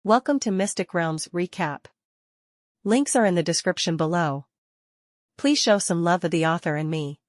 Welcome to Mystic Realms Recap. Links are in the description below. Please show some love of the author and me.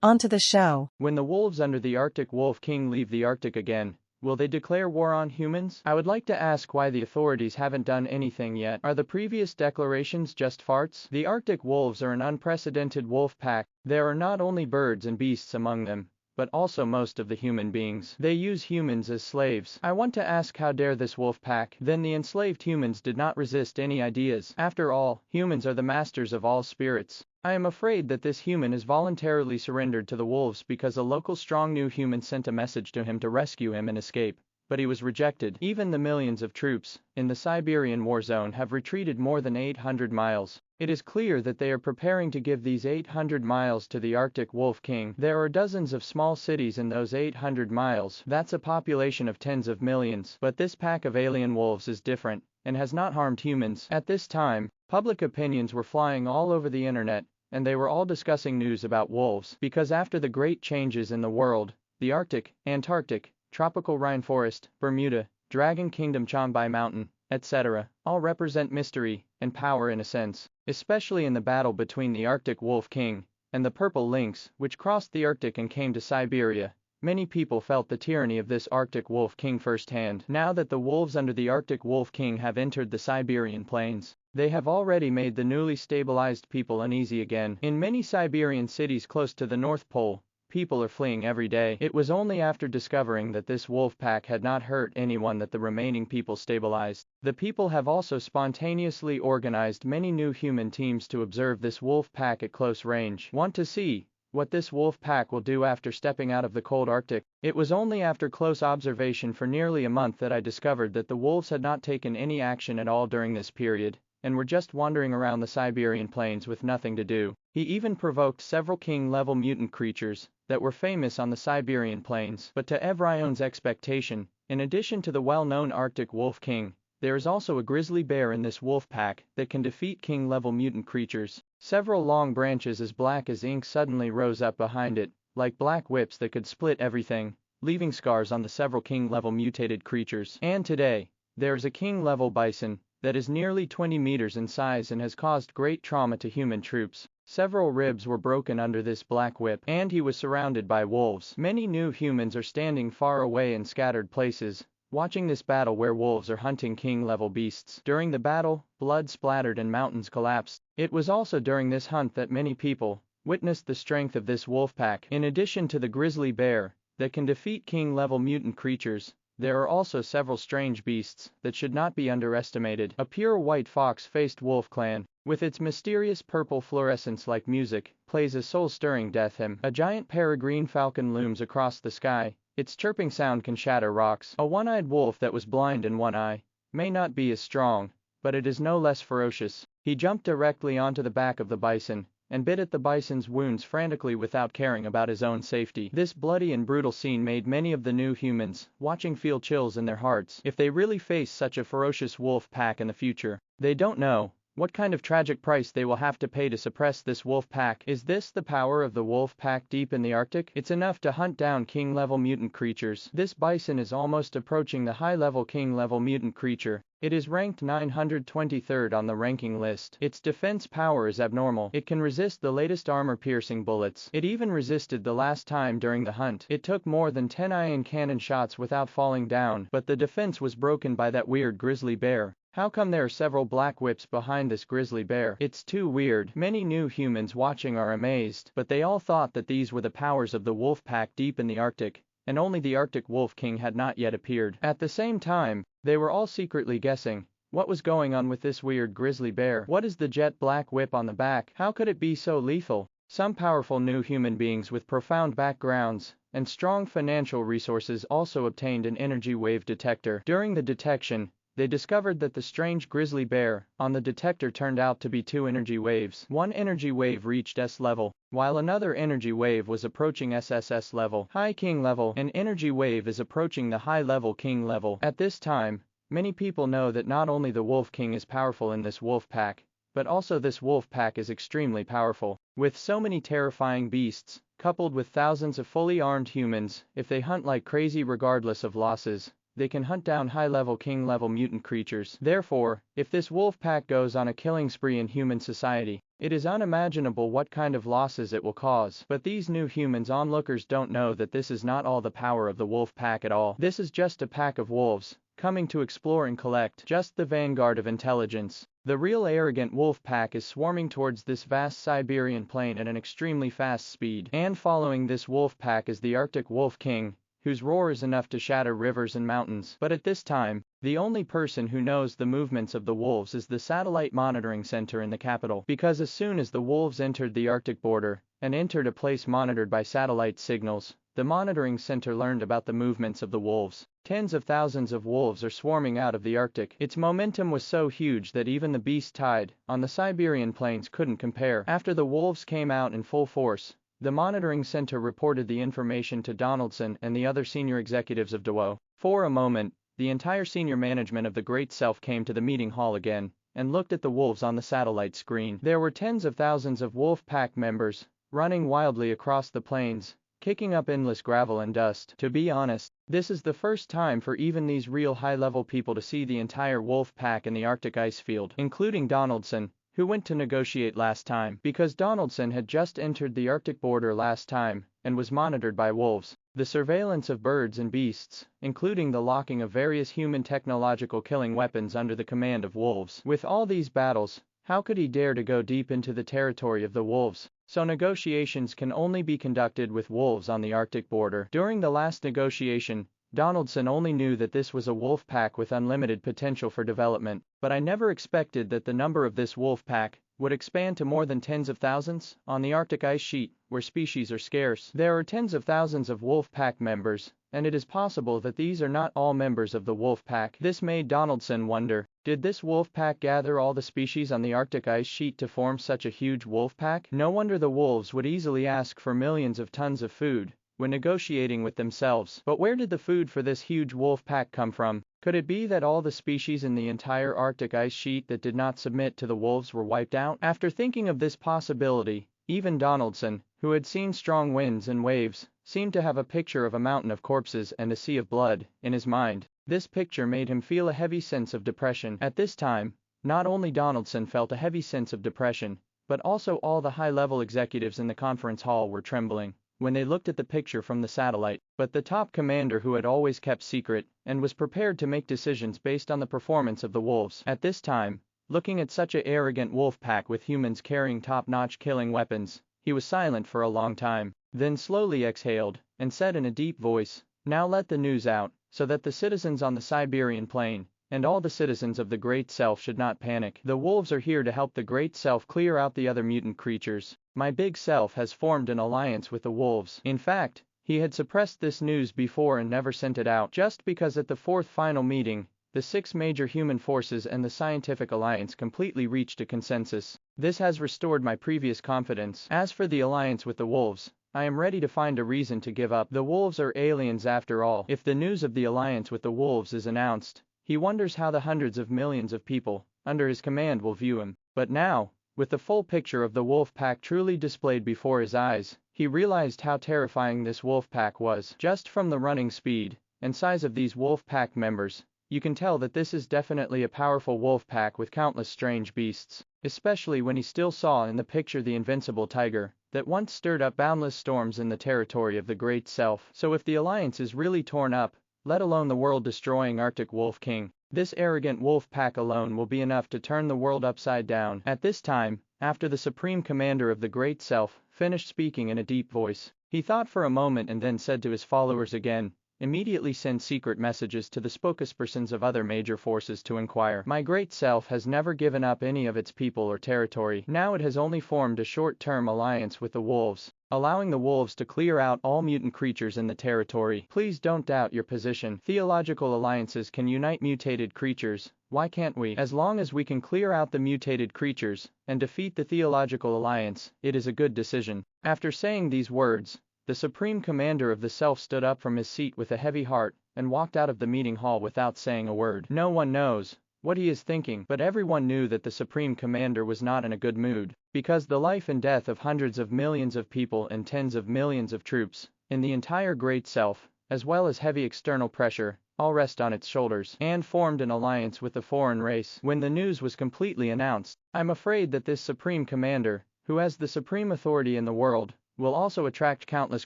On to the show. When the wolves under the Arctic Wolf King leave the Arctic again, will they declare war on humans? I would like to ask why the authorities haven't done anything yet. Are the previous declarations just farts? The Arctic wolves are an unprecedented wolf pack. There are not only birds and beasts among them, but also most of the human beings. They use humans as slaves. I want to ask, how dare this wolf pack? Then the enslaved humans did not resist any ideas. After all, humans are the masters of all spirits. I am afraid that this human has voluntarily surrendered to the wolves because a local strong new human sent a message to him to rescue him and escape. But he was rejected. Even the millions of troops in the Siberian war zone have retreated more than 800 miles. It is clear that they are preparing to give these 800 miles to the Arctic Wolf King. There are dozens of small cities in those 800 miles. That's a population of tens of millions. But this pack of alien wolves is different and has not harmed humans. At this time, public opinions were flying all over the internet, and they were all discussing news about wolves. Because after the great changes in the world, the Arctic, Antarctic, tropical rainforest, Bermuda, Dragon Kingdom, Changbai Mountain, etc., all represent mystery and power in a sense, especially in the battle between the Arctic Wolf King and the Purple Lynx, which crossed the Arctic and came to Siberia. Many people felt the tyranny of this Arctic Wolf King firsthand. Now that the wolves under the Arctic Wolf King have entered the Siberian plains, they have already made the newly stabilized people uneasy again. In many Siberian cities close to the North Pole, people are fleeing every day. It was only after discovering that this wolf pack had not hurt anyone that the remaining people stabilized. The people have also spontaneously organized many new human teams to observe this wolf pack at close range. Want to see what this wolf pack will do after stepping out of the cold Arctic? It was only after close observation for nearly a month that I discovered that the wolves had not taken any action at all during this period, and were just wandering around the Siberian plains with nothing to do. He even provoked several king-level mutant creatures that were famous on the Siberian plains. But to everyone's expectation, in addition to the well-known Arctic Wolf King, there is also a grizzly bear in this wolf pack that can defeat king-level mutant creatures. Several long branches as black as ink suddenly rose up behind it, like black whips that could split everything, leaving scars on the several king-level mutated creatures. And today, there is a king-level bison that is nearly 20 meters in size and has caused great trauma to human troops. Several ribs were broken under this black whip, and he was surrounded by wolves. Many new humans are standing far away in scattered places, watching this battle where wolves are hunting king-level beasts. During the battle, blood splattered and mountains collapsed. It was also during this hunt that many people witnessed the strength of this wolf pack. In addition to the grizzly bear that can defeat king-level mutant creatures, there are also several strange beasts that should not be underestimated. A pure white fox-faced wolf clan, with its mysterious purple fluorescence like music, plays a soul-stirring death hymn. A giant peregrine falcon looms across the sky. Its chirping sound can shatter rocks. A one-eyed wolf that was blind in one eye may not be as strong, but it is no less ferocious. He jumped directly onto the back of the bison and bit at the bison's wounds frantically without caring about his own safety. This bloody and brutal scene made many of the new humans watching feel chills in their hearts. If they really face such a ferocious wolf pack in the future, they don't know what kind of tragic price they will have to pay to suppress this wolf pack. Is this the power of the wolf pack deep in the Arctic? It's enough to hunt down king-level mutant creatures. This bison is almost approaching the high-level king-level mutant creature. It is ranked 923rd on the ranking list. Its defense power is abnormal. It can resist the latest armor-piercing bullets. It even resisted the last time during the hunt. It took more than 10 ion cannon shots without falling down, but the defense was broken by that weird grizzly bear. How come there are several black whips behind this grizzly bear? It's too weird. Many new humans watching are amazed, but they all thought that these were the powers of the wolf pack deep in the Arctic, and only the Arctic Wolf King had not yet appeared. At the same time, they were all secretly guessing what was going on with this weird grizzly bear. What is the jet black whip on the back? How could it be so lethal? Some powerful new human beings with profound backgrounds and strong financial resources also obtained an energy wave detector. During the detection, they discovered that the strange grizzly bear on the detector turned out to be two energy waves. One energy wave reached S level, while another energy wave was approaching SSS level, High King level. An energy wave is approaching the high-level King level. At this time, many people know that not only the Wolf King is powerful in this wolf pack, but also this wolf pack is extremely powerful. With so many terrifying beasts, coupled with thousands of fully armed humans, if they hunt like crazy regardless of losses, they can hunt down high-level king-level mutant creatures. Therefore, if this wolf pack goes on a killing spree in human society, it is unimaginable what kind of losses it will cause. But these new humans onlookers don't know that this is not all the power of the wolf pack at all. This is just a pack of wolves, coming to explore and collect, just the vanguard of intelligence. The real arrogant wolf pack is swarming towards this vast Siberian plain at an extremely fast speed. And following this wolf pack is the Arctic Wolf King, whose roar is enough to shatter rivers and mountains. But at this time, the only person who knows the movements of the wolves is the satellite monitoring center in the capital. Because as soon as the wolves entered the Arctic border, and entered a place monitored by satellite signals, the monitoring center learned about the movements of the wolves. Tens of thousands of wolves are swarming out of the Arctic. Its momentum was so huge that even the beast tide on the Siberian plains couldn't compare. After the wolves came out in full force, the monitoring center reported the information to Donaldson and the other senior executives of DeWo. For a moment, the entire senior management of the Great Self came to the meeting hall again, and looked at the wolves on the satellite screen. There were tens of thousands of wolf pack members, running wildly across the plains, kicking up endless gravel and dust. To be honest, this is the first time for even these real high-level people to see the entire wolf pack in the Arctic ice field, including Donaldson, who went to negotiate last time, because Donaldson had just entered the Arctic border last time, and was monitored by wolves. The surveillance of birds and beasts, including the locking of various human technological killing weapons under the command of wolves. With all these battles, how could he dare to go deep into the territory of the wolves? So negotiations can only be conducted with wolves on the Arctic border. During the last negotiation, Donaldson only knew that this was a wolf pack with unlimited potential for development, but I never expected that the number of this wolf pack would expand to more than tens of thousands. On the Arctic ice sheet, where species are scarce, there are tens of thousands of wolf pack members, and it is possible that these are not all members of the wolf pack. This made Donaldson wonder, did this wolf pack gather all the species on the Arctic ice sheet to form such a huge wolf pack? No wonder the wolves would easily ask for millions of tons of food when negotiating with themselves. But where did the food for this huge wolf pack come from? Could it be that all the species in the entire Arctic ice sheet that did not submit to the wolves were wiped out? After thinking of this possibility, even Donaldson, who had seen strong winds and waves, seemed to have a picture of a mountain of corpses and a sea of blood in his mind. This picture made him feel a heavy sense of depression. At this time, not only Donaldson felt a heavy sense of depression, but also all the high-level executives in the conference hall were trembling when they looked at the picture from the satellite. But the top commander, who had always kept secret and was prepared to make decisions based on the performance of the wolves, at this time, looking at such a arrogant wolf pack with humans carrying top-notch killing weapons, he was silent for a long time, then slowly exhaled and said in a deep voice, "Now let the news out, so that the citizens on the Siberian plain and all the citizens of the Great Self should not panic. The wolves are here to help the Great Self clear out the other mutant creatures. My big self has formed an alliance with the wolves." In fact, he had suppressed this news before and never sent it out, just because at the fourth final meeting, the 6 major human forces and the scientific alliance completely reached a consensus. This has restored my previous confidence. As for the alliance with the wolves, I am ready to find a reason to give up. The wolves are aliens after all. If the news of the alliance with the wolves is announced, he wonders how the hundreds of millions of people under his command will view him. But now, with the full picture of the wolf pack truly displayed before his eyes, he realized how terrifying this wolf pack was. Just from the running speed and size of these wolf pack members, you can tell that this is definitely a powerful wolf pack with countless strange beasts, especially when he still saw in the picture the invincible tiger that once stirred up boundless storms in the territory of the Great Self. So if the alliance is really torn up, let alone the world-destroying Arctic Wolf King, this arrogant wolf pack alone will be enough to turn the world upside down. At this time, after the Supreme Commander of the Great Self finished speaking in a deep voice, he thought for a moment and then said to his followers again, "Immediately send secret messages to the spokespersons of other major forces to inquire. My Great Self has never given up any of its people or territory. Now it has only formed a short-term alliance with the wolves, allowing the wolves to clear out all mutant creatures in the territory. Please don't doubt your position. Theological alliances can unite mutated creatures. Why can't we? As long as we can clear out the mutated creatures and defeat the Theological Alliance, it is a good decision." After saying these words, the Supreme Commander of the Self stood up from his seat with a heavy heart and walked out of the meeting hall without saying a word. No one knows what he is thinking, but everyone knew that the Supreme Commander was not in a good mood, because the life and death of hundreds of millions of people and tens of millions of troops in the entire Great Self, as well as heavy external pressure, all rest on its shoulders, and formed an alliance with the foreign race. When the news was completely announced, I'm afraid that this supreme commander, who has the supreme authority in the world, will also attract countless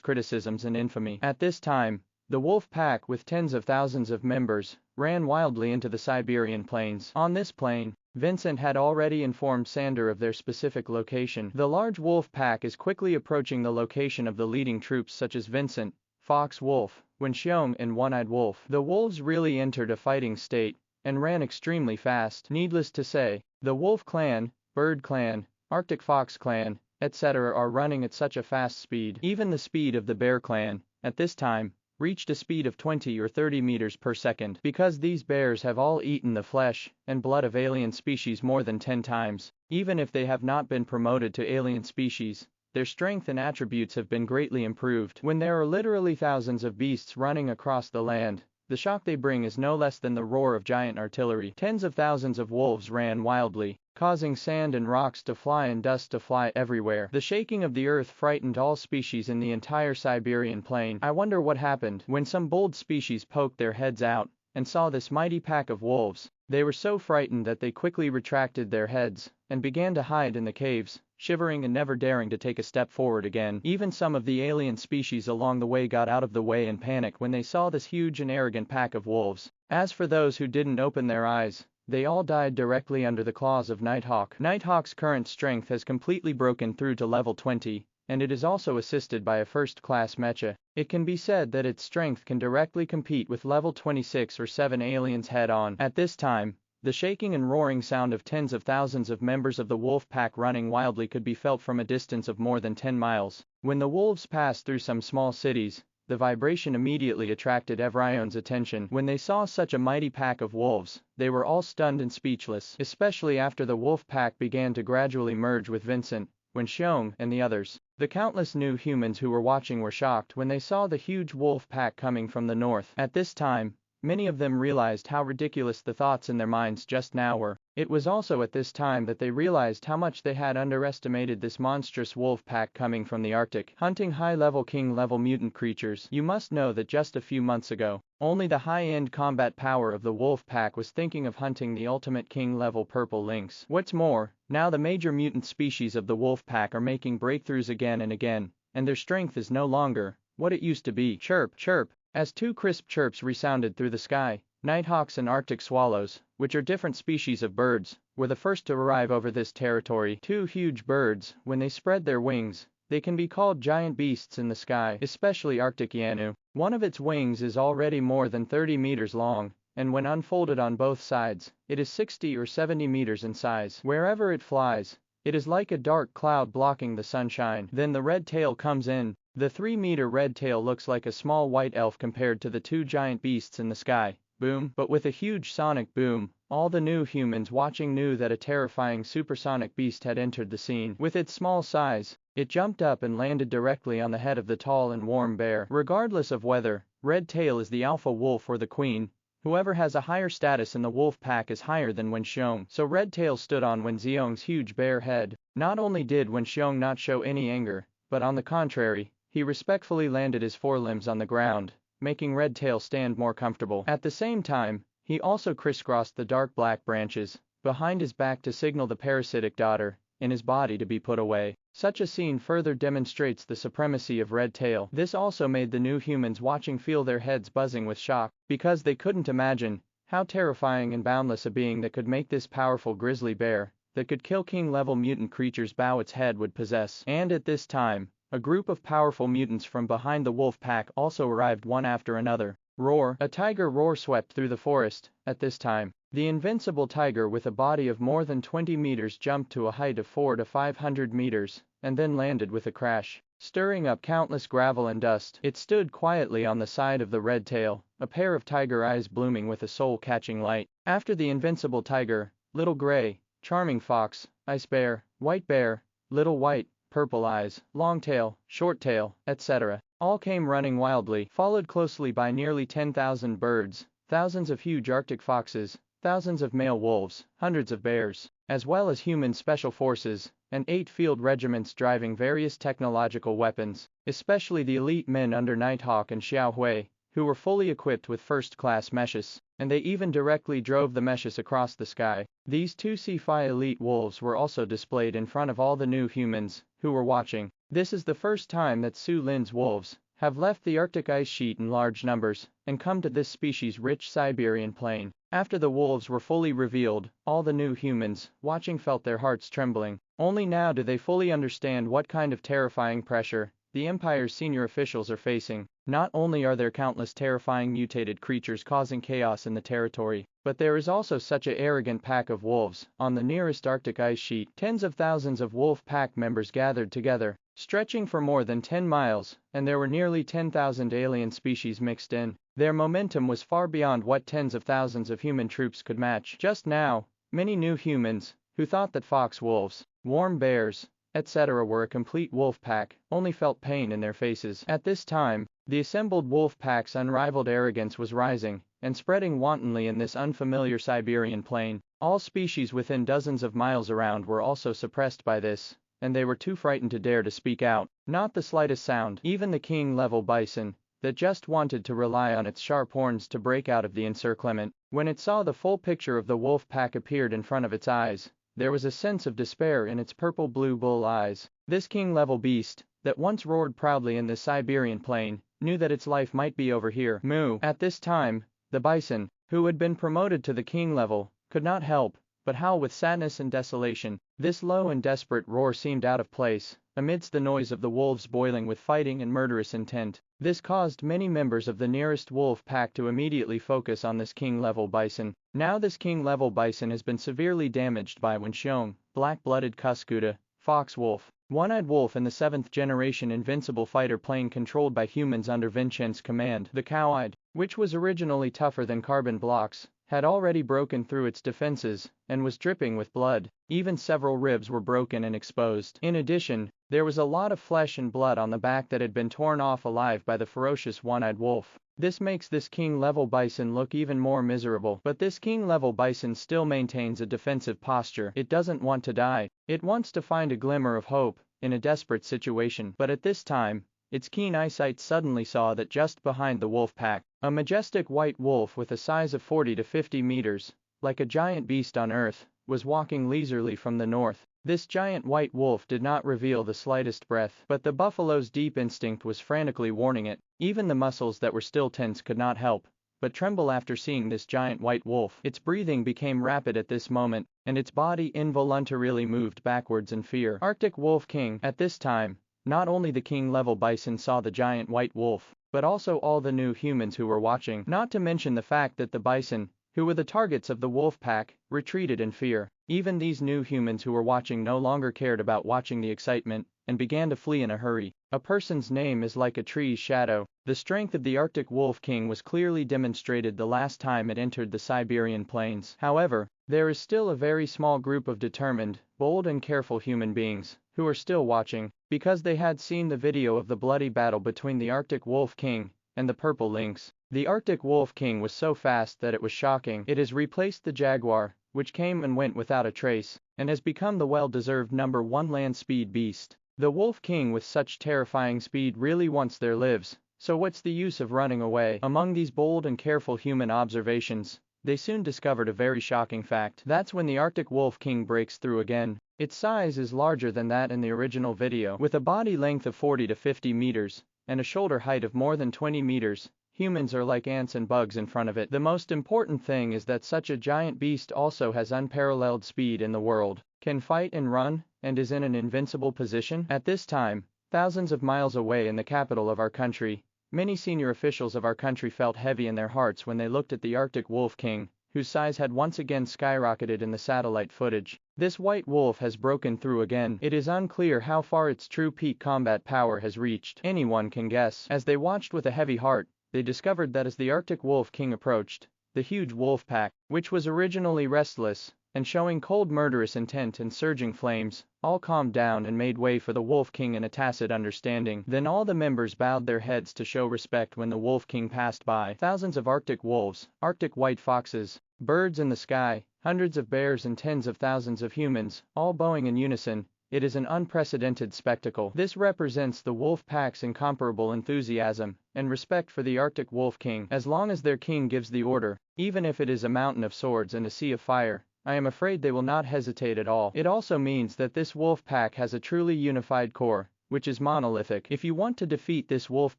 criticisms and infamy. At this time, the wolf pack with tens of thousands of members ran wildly into the Siberian plains. On this plain, Vincent had already informed Sander of their specific location. The large wolf pack is quickly approaching the location of the leading troops such as Vincent, Fox Wolf, Wenxiong and One-Eyed Wolf. The wolves really entered a fighting state and ran extremely fast. Needless to say, the Wolf Clan, Bird Clan, Arctic Fox Clan, etc. are running at such a fast speed. Even the speed of the Bear Clan, at this time, reached a speed of 20 or 30 meters per second. Because these bears have all eaten the flesh and blood of alien species more than 10 times, even if they have not been promoted to alien species, their strength and attributes have been greatly improved. When there are literally thousands of beasts running across the land, the shock they bring is no less than the roar of giant artillery. Tens of thousands of wolves ran wildly, causing sand and rocks to fly and dust to fly everywhere. The shaking of the earth frightened all species in the entire Siberian plain. I wonder what happened when some bold species poked their heads out and saw this mighty pack of wolves. They were so frightened that they quickly retracted their heads and began to hide in the caves, shivering and never daring to take a step forward again. Even some of the alien species along the way got out of the way in panic when they saw this huge and arrogant pack of wolves. As for those who didn't open their eyes, they all died directly under the claws of Nighthawk. Nighthawk's current strength has completely broken through to level 20, and it is also assisted by a first-class mecha. It can be said that its strength can directly compete with level 26 or 7 aliens head-on. At this time, the shaking and roaring sound of tens of thousands of members of the wolf pack running wildly could be felt from a distance of more than 10 miles. When the wolves passed through some small cities, the vibration immediately attracted everyone's attention. When they saw such a mighty pack of wolves, they were all stunned and speechless, especially after the wolf pack began to gradually merge with Vincent, Wenxiong, and the others. The countless new humans who were watching were shocked when they saw the huge wolf pack coming from the north. At this time, many of them realized how ridiculous the thoughts in their minds just now were. It was also at this time that they realized how much they had underestimated this monstrous wolf pack coming from the Arctic, hunting high-level king-level mutant creatures. You must know that just a few months ago, only the high-end combat power of the wolf pack was thinking of hunting the ultimate king-level purple lynx. What's more, now the major mutant species of the wolf pack are making breakthroughs again and again, and their strength is no longer what it used to be. Chirp, chirp. As two crisp chirps resounded through the sky, nighthawks and Arctic swallows, which are different species of birds, were the first to arrive over this territory. Two huge birds, when they spread their wings, they can be called giant beasts in the sky, especially Arctic Yanu. One of its wings is already more than 30 meters long, and when unfolded on both sides, it is 60 or 70 meters in size. Wherever it flies, it is like a dark cloud blocking the sunshine. Then the red tail comes in. The 3-meter red tail looks like a small white elf compared to the two giant beasts in the sky. Boom. But with a huge sonic boom, all the new humans watching knew that a terrifying supersonic beast had entered the scene. With its small size, it jumped up and landed directly on the head of the tall and warm bear. Regardless of whether Red Tail is the alpha wolf or the queen, whoever has a higher status in the wolf pack is higher than Wenxiong. So Red Tail stood on Wenxiong's huge bear head. Not only did Wenxiong not show any anger, but on the contrary, he respectfully landed his forelimbs on the ground, making Red Tail stand more comfortable. At the same time, he also crisscrossed the dark black branches behind his back to signal the parasitic daughter in his body to be put away. Such a scene further demonstrates the supremacy of Red Tail. This also made the new humans watching feel their heads buzzing with shock, because they couldn't imagine how terrifying and boundless a being that could make this powerful grizzly bear, that could kill king-level mutant creatures bow its head would possess. And at this time, a group of powerful mutants from behind the wolf pack also arrived one after another. Roar! A tiger roar swept through the forest. At this time, the invincible tiger with a body of more than 20 meters jumped to a height of 400 to 500 meters, and then landed with a crash, stirring up countless gravel and dust. It stood quietly on the side of the Red Tail, a pair of tiger eyes blooming with a soul-catching light. After the invincible tiger, Little Gray, Charming Fox, Ice Bear, White Bear, Little White, Purple Eyes, Long Tail, Short Tail, etc. all came running wildly, followed closely by nearly 10,000 birds, thousands of huge Arctic foxes, thousands of male wolves, hundreds of bears, as well as human special forces, and 8 field regiments driving various technological weapons, especially the elite men under Nighthawk and Xiao Hui, who were fully equipped with first-class meshes, and they even directly drove the meshes across the sky. These 2C5 elite wolves were also displayed in front of all the new humans who were watching. This is the first time that Su Lin's wolves have left the Arctic ice sheet in large numbers and come to this species-rich Siberian plain. After the wolves were fully revealed, all the new humans watching felt their hearts trembling. Only now do they fully understand what kind of terrifying pressure the Empire's senior officials are facing. Not only are there countless terrifying mutated creatures causing chaos in the territory, but there is also such an arrogant pack of wolves on the nearest Arctic ice sheet. Tens of thousands of wolf pack members gathered together, stretching for more than 10 miles, and there were nearly 10,000 alien species mixed in. Their momentum was far beyond what tens of thousands of human troops could match. Just now, many new humans, who thought that fox wolves, warm bears, etc. were a complete wolf pack, only felt pain in their faces. At this time, the assembled wolf pack's unrivaled arrogance was rising and spreading wantonly in this unfamiliar Siberian plain. All species within dozens of miles around were also suppressed by this, and they were too frightened to dare to speak out. Not the slightest sound. Even the king-level bison, that just wanted to rely on its sharp horns to break out of the encirclement, when it saw the full picture of the wolf pack appeared in front of its eyes, there was a sense of despair in its purple-blue bull eyes. This king-level beast, that once roared proudly in the Siberian plain, knew that its life might be over here. Moo. At this time, the bison, who had been promoted to the king level, could not help but howl with sadness and desolation. This low and desperate roar seemed out of place amidst the noise of the wolves boiling with fighting and murderous intent. This caused many members of the nearest wolf pack to immediately focus on this king-level bison. Now this king-level bison has been severely damaged by Wenxiong, black-blooded Cuscuta, fox wolf, one-eyed wolf and the 7th-generation invincible fighter plane controlled by humans under Vincent's command. The cow-eyed, which was originally tougher than carbon blocks, had already broken through its defenses and was dripping with blood. Even several ribs were broken and exposed. In addition, there was a lot of flesh and blood on the back that had been torn off alive by the ferocious one-eyed wolf. This makes this king-level bison look even more miserable. But this king-level bison still maintains a defensive posture. It doesn't want to die. It wants to find a glimmer of hope in a desperate situation. But at this time, its keen eyesight suddenly saw that just behind the wolf pack, a majestic white wolf with a size of 40 to 50 meters, like a giant beast on earth, was walking leisurely from the north. This giant white wolf did not reveal the slightest breath, but the buffalo's deep instinct was frantically warning it. Even the muscles that were still tense could not help but tremble after seeing this giant white wolf. Its breathing became rapid at this moment, and its body involuntarily moved backwards in fear. Arctic Wolf King. At this time, not only the king-level bison saw the giant white wolf, but also all the new humans who were watching. Not to mention the fact that the bison, who were the targets of the wolf pack, retreated in fear. Even these new humans who were watching no longer cared about watching the excitement, and began to flee in a hurry. A person's name is like a tree's shadow. The strength of the Arctic Wolf King was clearly demonstrated the last time it entered the Siberian plains. However, there is still a very small group of determined, bold and careful human beings, who are still watching, because they had seen the video of the bloody battle between the Arctic Wolf King and the Purple Lynx. The Arctic Wolf King was so fast that it was shocking. It has replaced the jaguar, which came and went without a trace, and has become the well-deserved #1 land speed beast. The Wolf King with such terrifying speed really wants their lives, so what's the use of running away? Among these bold and careful human observations, they soon discovered a very shocking fact. That's when the Arctic Wolf King breaks through again. Its size is larger than that in the original video. With a body length of 40 to 50 meters, and a shoulder height of more than 20 meters, humans are like ants and bugs in front of it. The most important thing is that such a giant beast also has unparalleled speed in the world, can fight and run, and is in an invincible position. At this time, thousands of miles away in the capital of our country, many senior officials of our country felt heavy in their hearts when they looked at the Arctic Wolf King, whose size had once again skyrocketed in the satellite footage. This white wolf has broken through again. It is unclear how far its true peak combat power has reached. Anyone can guess. As they watched with a heavy heart, they discovered that as the Arctic Wolf King approached, the huge wolf pack, which was originally restless and showing cold murderous intent and surging flames, all calmed down and made way for the Wolf King in a tacit understanding. Then all the members bowed their heads to show respect when the Wolf King passed by. Thousands of Arctic wolves, Arctic white foxes, birds in the sky, hundreds of bears and tens of thousands of humans, all bowing in unison, It is an unprecedented spectacle. This represents the wolf pack's incomparable enthusiasm and respect for the Arctic Wolf King. As long as their king gives the order, even if it is a mountain of swords and a sea of fire, I am afraid they will not hesitate at all. It also means that this wolf pack has a truly unified core, which is monolithic. If you want to defeat this wolf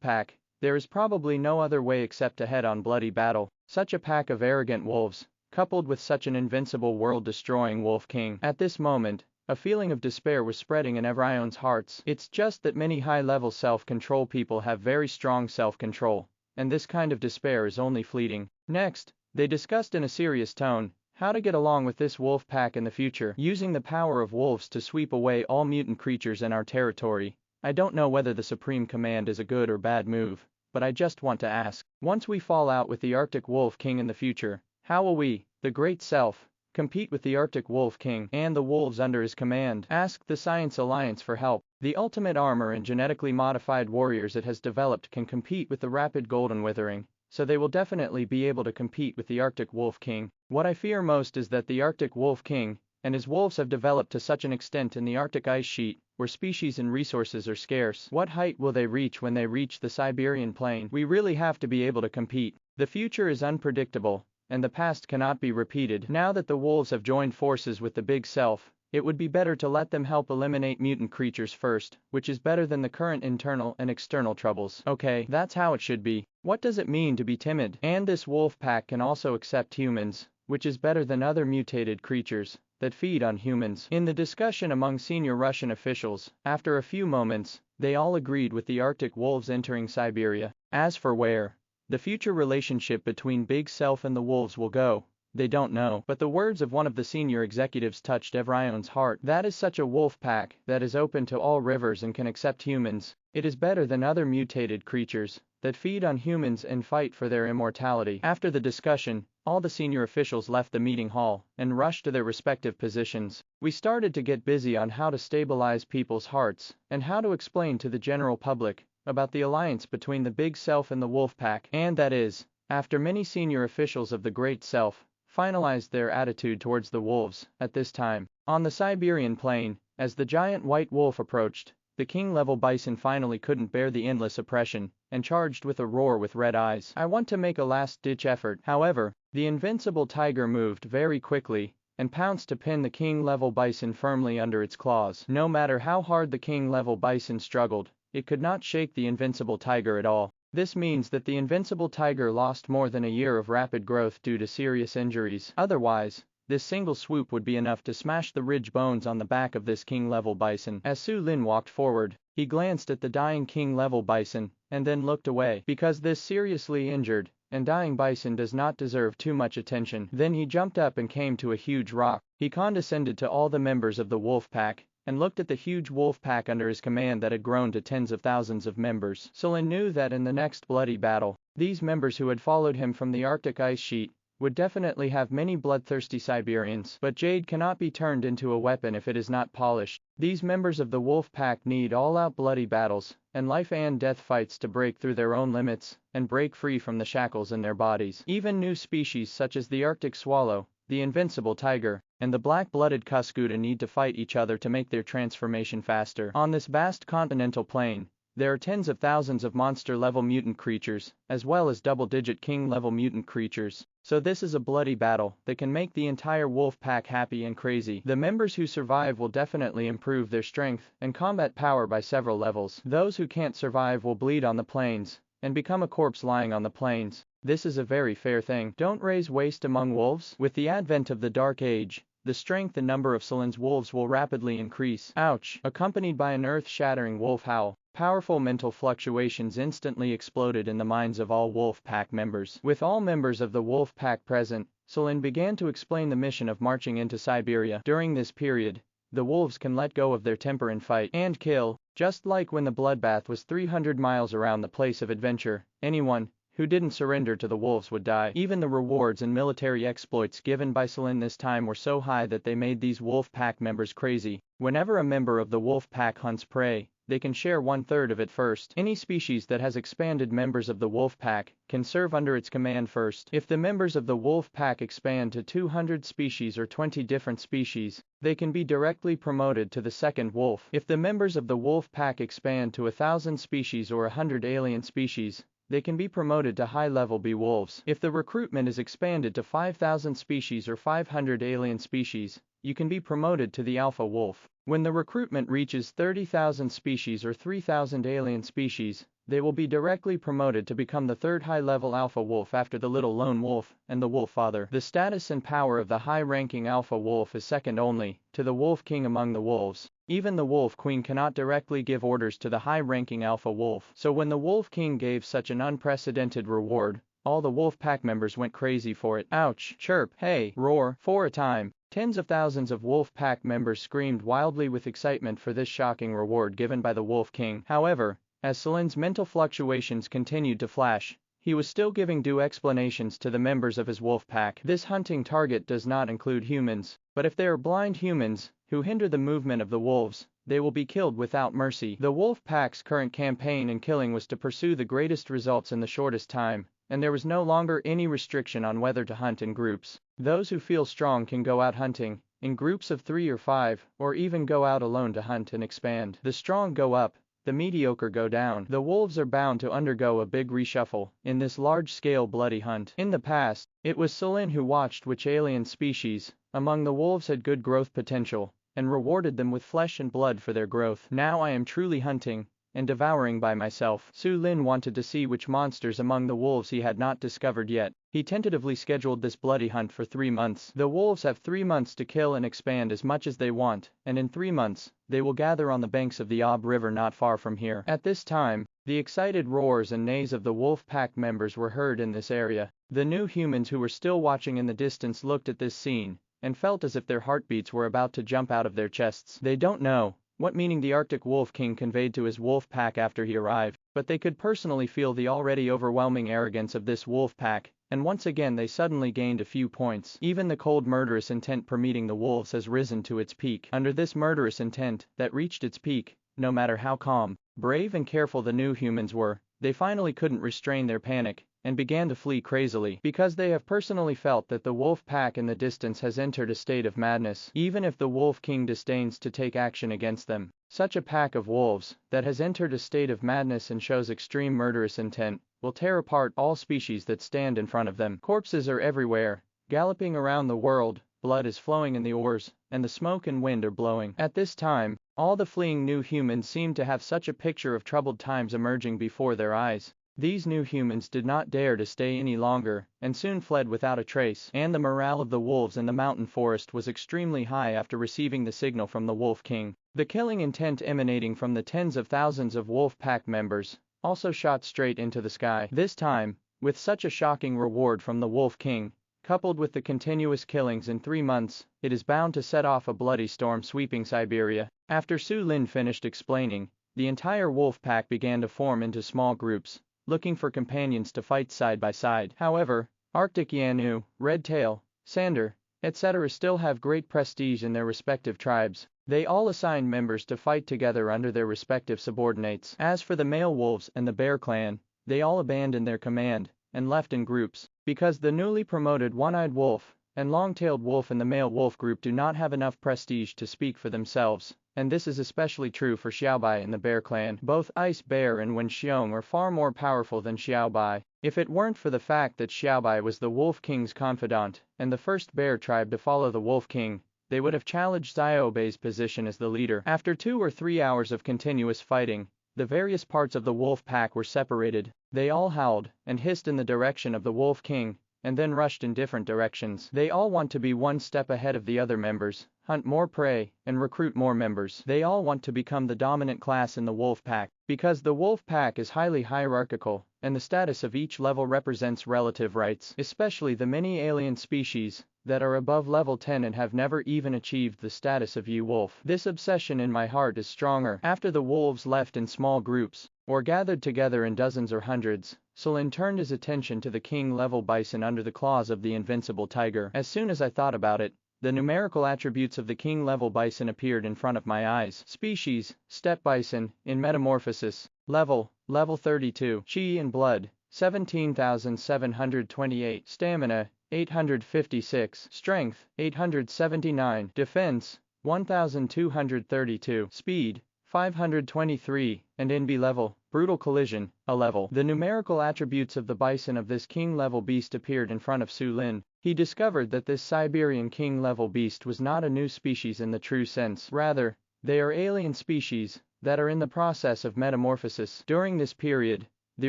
pack, there is probably no other way except a head-on bloody battle. Such a pack of arrogant wolves, coupled with such an invincible world-destroying wolf king. At this moment, a feeling of despair was spreading in everyone's hearts. It's just that many high-level self-control people have very strong self-control, and this kind of despair is only fleeting. Next, they discussed in a serious tone how to get along with this wolf pack in the future, using the power of wolves to sweep away all mutant creatures in our territory. I don't know whether the Supreme Command is a good or bad move, but I just want to ask. Once we fall out with the Arctic Wolf King in the future, how will we, the Great Self, compete with the Arctic Wolf King and the wolves under his command? Asked the Science Alliance for help. The ultimate armor and genetically modified warriors it has developed can compete with the rapid golden withering, so they will definitely be able to compete with the Arctic Wolf King. What I fear most is that the Arctic Wolf King and his wolves have developed to such an extent in the Arctic ice sheet, where species and resources are scarce. What height will they reach when they reach the Siberian plain? We really have to be able to compete. The future is unpredictable, and the past cannot be repeated. Now that the wolves have joined forces with the Big Self, it would be better to let them help eliminate mutant creatures first, which is better than the current internal and external troubles. Okay, that's how it should be. What does it mean to be timid? And this wolf pack can also accept humans, which is better than other mutated creatures that feed on humans. In the discussion among senior Russian officials, after a few moments, they all agreed with the Arctic wolves entering Siberia. As for where the future relationship between Big Self and the wolves will go, they don't know. But the words of one of the senior executives touched everyone's heart. That is such a wolf pack that is open to all rivers and can accept humans. It is better than other mutated creatures that feed on humans and fight for their immortality. After the discussion, all the senior officials left the meeting hall and rushed to their respective positions. We started to get busy on how to stabilize people's hearts and how to explain to the general public about the alliance between the Big Self and the wolf pack. And that is, after many senior officials of the Great Self finalized their attitude towards the wolves at this time. On the Siberian plain, as the giant white wolf approached, the king-level bison finally couldn't bear the endless oppression and charged with a roar with red eyes. I want to make a last-ditch effort. However, the invincible tiger moved very quickly and pounced to pin the king-level bison firmly under its claws. No matter how hard the king-level bison struggled, it could not shake the invincible tiger at all. This means that the invincible tiger lost more than a year of rapid growth due to serious injuries. Otherwise, this single swoop would be enough to smash the ridge bones on the back of this king-level bison. As Su Lin walked forward, he glanced at the dying king-level bison and then looked away, because this seriously injured and dying bison does not deserve too much attention. Then he jumped up and came to a huge rock. He condescended to all the members of the wolf pack and looked at the huge wolf pack under his command that had grown to tens of thousands of members. Su Lin knew that in the next bloody battle, these members who had followed him from the Arctic ice sheet would definitely have many bloodthirsty Siberians. But jade cannot be turned into a weapon if it is not polished. These members of the wolf pack need all-out bloody battles and life and death fights to break through their own limits and break free from the shackles in their bodies. Even new species such as the Arctic swallow, the invincible tiger, and the black-blooded cuscuta need to fight each other to make their transformation faster. On this vast continental plain, there are tens of thousands of monster-level mutant creatures, as well as double-digit king-level mutant creatures. So this is a bloody battle that can make the entire wolf pack happy and crazy. The members who survive will definitely improve their strength and combat power by several levels. Those who can't survive will bleed on the plains and become a corpse lying on the plains. This is a very fair thing. Don't raise waste among wolves. With the advent of the Dark Age, the strength and number of Su Lin's wolves will rapidly increase. Ouch! Accompanied by an earth-shattering wolf howl, powerful mental fluctuations instantly exploded in the minds of all wolf pack members. With all members of the wolf pack present, Su Lin began to explain the mission of marching into Siberia. During this period, the wolves can let go of their temper and fight and kill, just like when the bloodbath was 300 miles around the place of adventure. Anyone who didn't surrender to the wolves would die. Even the rewards and military exploits given by Su Lin this time were so high that they made these wolf pack members crazy. Whenever a member of the wolf pack hunts prey, they can share 1/3 of it first. Any species that has expanded members of the wolf pack can serve under its command first. If the members of the wolf pack expand to 200 species or 20 different species, they can be directly promoted to the second wolf. If the members of the wolf pack expand to 1,000 species or 100 alien species, they can be promoted to high-level B wolves. If the recruitment is expanded to 5,000 species or 500 alien species, you can be promoted to the alpha wolf. When the recruitment reaches 30,000 species or 3,000 alien species, they will be directly promoted to become the third high-level alpha wolf after the little lone wolf and the wolf father. The status and power of the high-ranking alpha wolf is second only to the wolf king among the wolves. Even the wolf queen cannot directly give orders to the high-ranking alpha wolf. So when the wolf king gave such an unprecedented reward, all the wolf pack members went crazy for it. Ouch, chirp, hey, roar, for a time. Tens of thousands of wolf pack members screamed wildly with excitement for this shocking reward given by the wolf king. However, as Selin's mental fluctuations continued to flash, he was still giving due explanations to the members of his wolf pack. This hunting target does not include humans, but if they are blind humans who hinder the movement of the wolves, they will be killed without mercy. The wolf pack's current campaign in killing was to pursue the greatest results in the shortest time, and there was no longer any restriction on whether to hunt in groups. Those who feel strong can go out hunting, in groups of 3 or 5, or even go out alone to hunt and expand. The strong go up, the mediocre go down. The wolves are bound to undergo a big reshuffle in this large-scale bloody hunt. In the past, it was Selin who watched which alien species among the wolves had good growth potential, and rewarded them with flesh and blood for their growth. Now I am truly hunting and devouring by myself. Su Lin wanted to see which monsters among the wolves he had not discovered yet. He tentatively scheduled this bloody hunt for 3 months. The wolves have 3 months to kill and expand as much as they want, and in 3 months, they will gather on the banks of the Ob River not far from here. At this time, the excited roars and neighs of the wolf pack members were heard in this area. The new humans who were still watching in the distance looked at this scene, and felt as if their heartbeats were about to jump out of their chests. They don't know what meaning the Arctic Wolf King conveyed to his wolf pack after he arrived, but they could personally feel the already overwhelming arrogance of this wolf pack, and once again they suddenly gained a few points. Even the cold murderous intent permeating the wolves has risen to its peak. Under this murderous intent that reached its peak, no matter how calm, brave and careful the new humans were, they finally couldn't restrain their panic, and began to flee crazily, because they have personally felt that the wolf pack in the distance has entered a state of madness. Even if the wolf king disdains to take action against them, such a pack of wolves that has entered a state of madness and shows extreme murderous intent will tear apart all species that stand in front of them. Corpses are everywhere, galloping around the world, blood is flowing in the oars, and the smoke and wind are blowing. At this time, all the fleeing new humans seemed to have such a picture of troubled times emerging before their eyes. These new humans did not dare to stay any longer, and soon fled without a trace, and the morale of the wolves in the mountain forest was extremely high after receiving the signal from the Wolf King. The killing intent emanating from the tens of thousands of wolf pack members also shot straight into the sky. This time, with such a shocking reward from the Wolf King, coupled with the continuous killings in 3 months, it is bound to set off a bloody storm sweeping Siberia. After Su Lin finished explaining, the entire wolf pack began to form into small groups, looking for companions to fight side by side. However, Arctic Yanu, Red Tail, Sander, etc. still have great prestige in their respective tribes. They all assign members to fight together under their respective subordinates. As for the male wolves and the bear clan, they all abandoned their command and left in groups, because the newly promoted one-eyed wolf and long-tailed wolf in the male wolf group do not have enough prestige to speak for themselves. And this is especially true for Xiaobai and the bear clan. Both Ice Bear and Wen Xiong are far more powerful than Xiaobai. If it weren't for the fact that Xiaobai was the Wolf King's confidant and the first bear tribe to follow the Wolf King, they would have challenged Xiaobai's position as the leader. After 2 or 3 hours of continuous fighting, the various parts of the wolf pack were separated. They all howled and hissed in the direction of the Wolf King, and then rushed in different directions. They all want to be one step ahead of the other members, hunt more prey, and recruit more members. They all want to become the dominant class in the wolf pack, because the wolf pack is highly hierarchical, and the status of each level represents relative rights, especially the many alien species that are above level 10 and have never even achieved the status of wolf. This obsession in my heart is stronger. After the wolves left in small groups, or gathered together in dozens or hundreds, Selin turned his attention to the king-level bison under the claws of the invincible tiger. As soon as I thought about it, the numerical attributes of the king-level bison appeared in front of my eyes. Species, steppe bison, in metamorphosis. Level 32. Chi in blood, 17,728. Stamina, 856. Strength, 879. Defense, 1,232. Speed, 523, and in B level, brutal collision, a level. The numerical attributes of the bison of this king-level beast appeared in front of Su Lin. He discovered that this Siberian king-level beast was not a new species in the true sense. Rather, they are alien species that are in the process of metamorphosis. During this period, the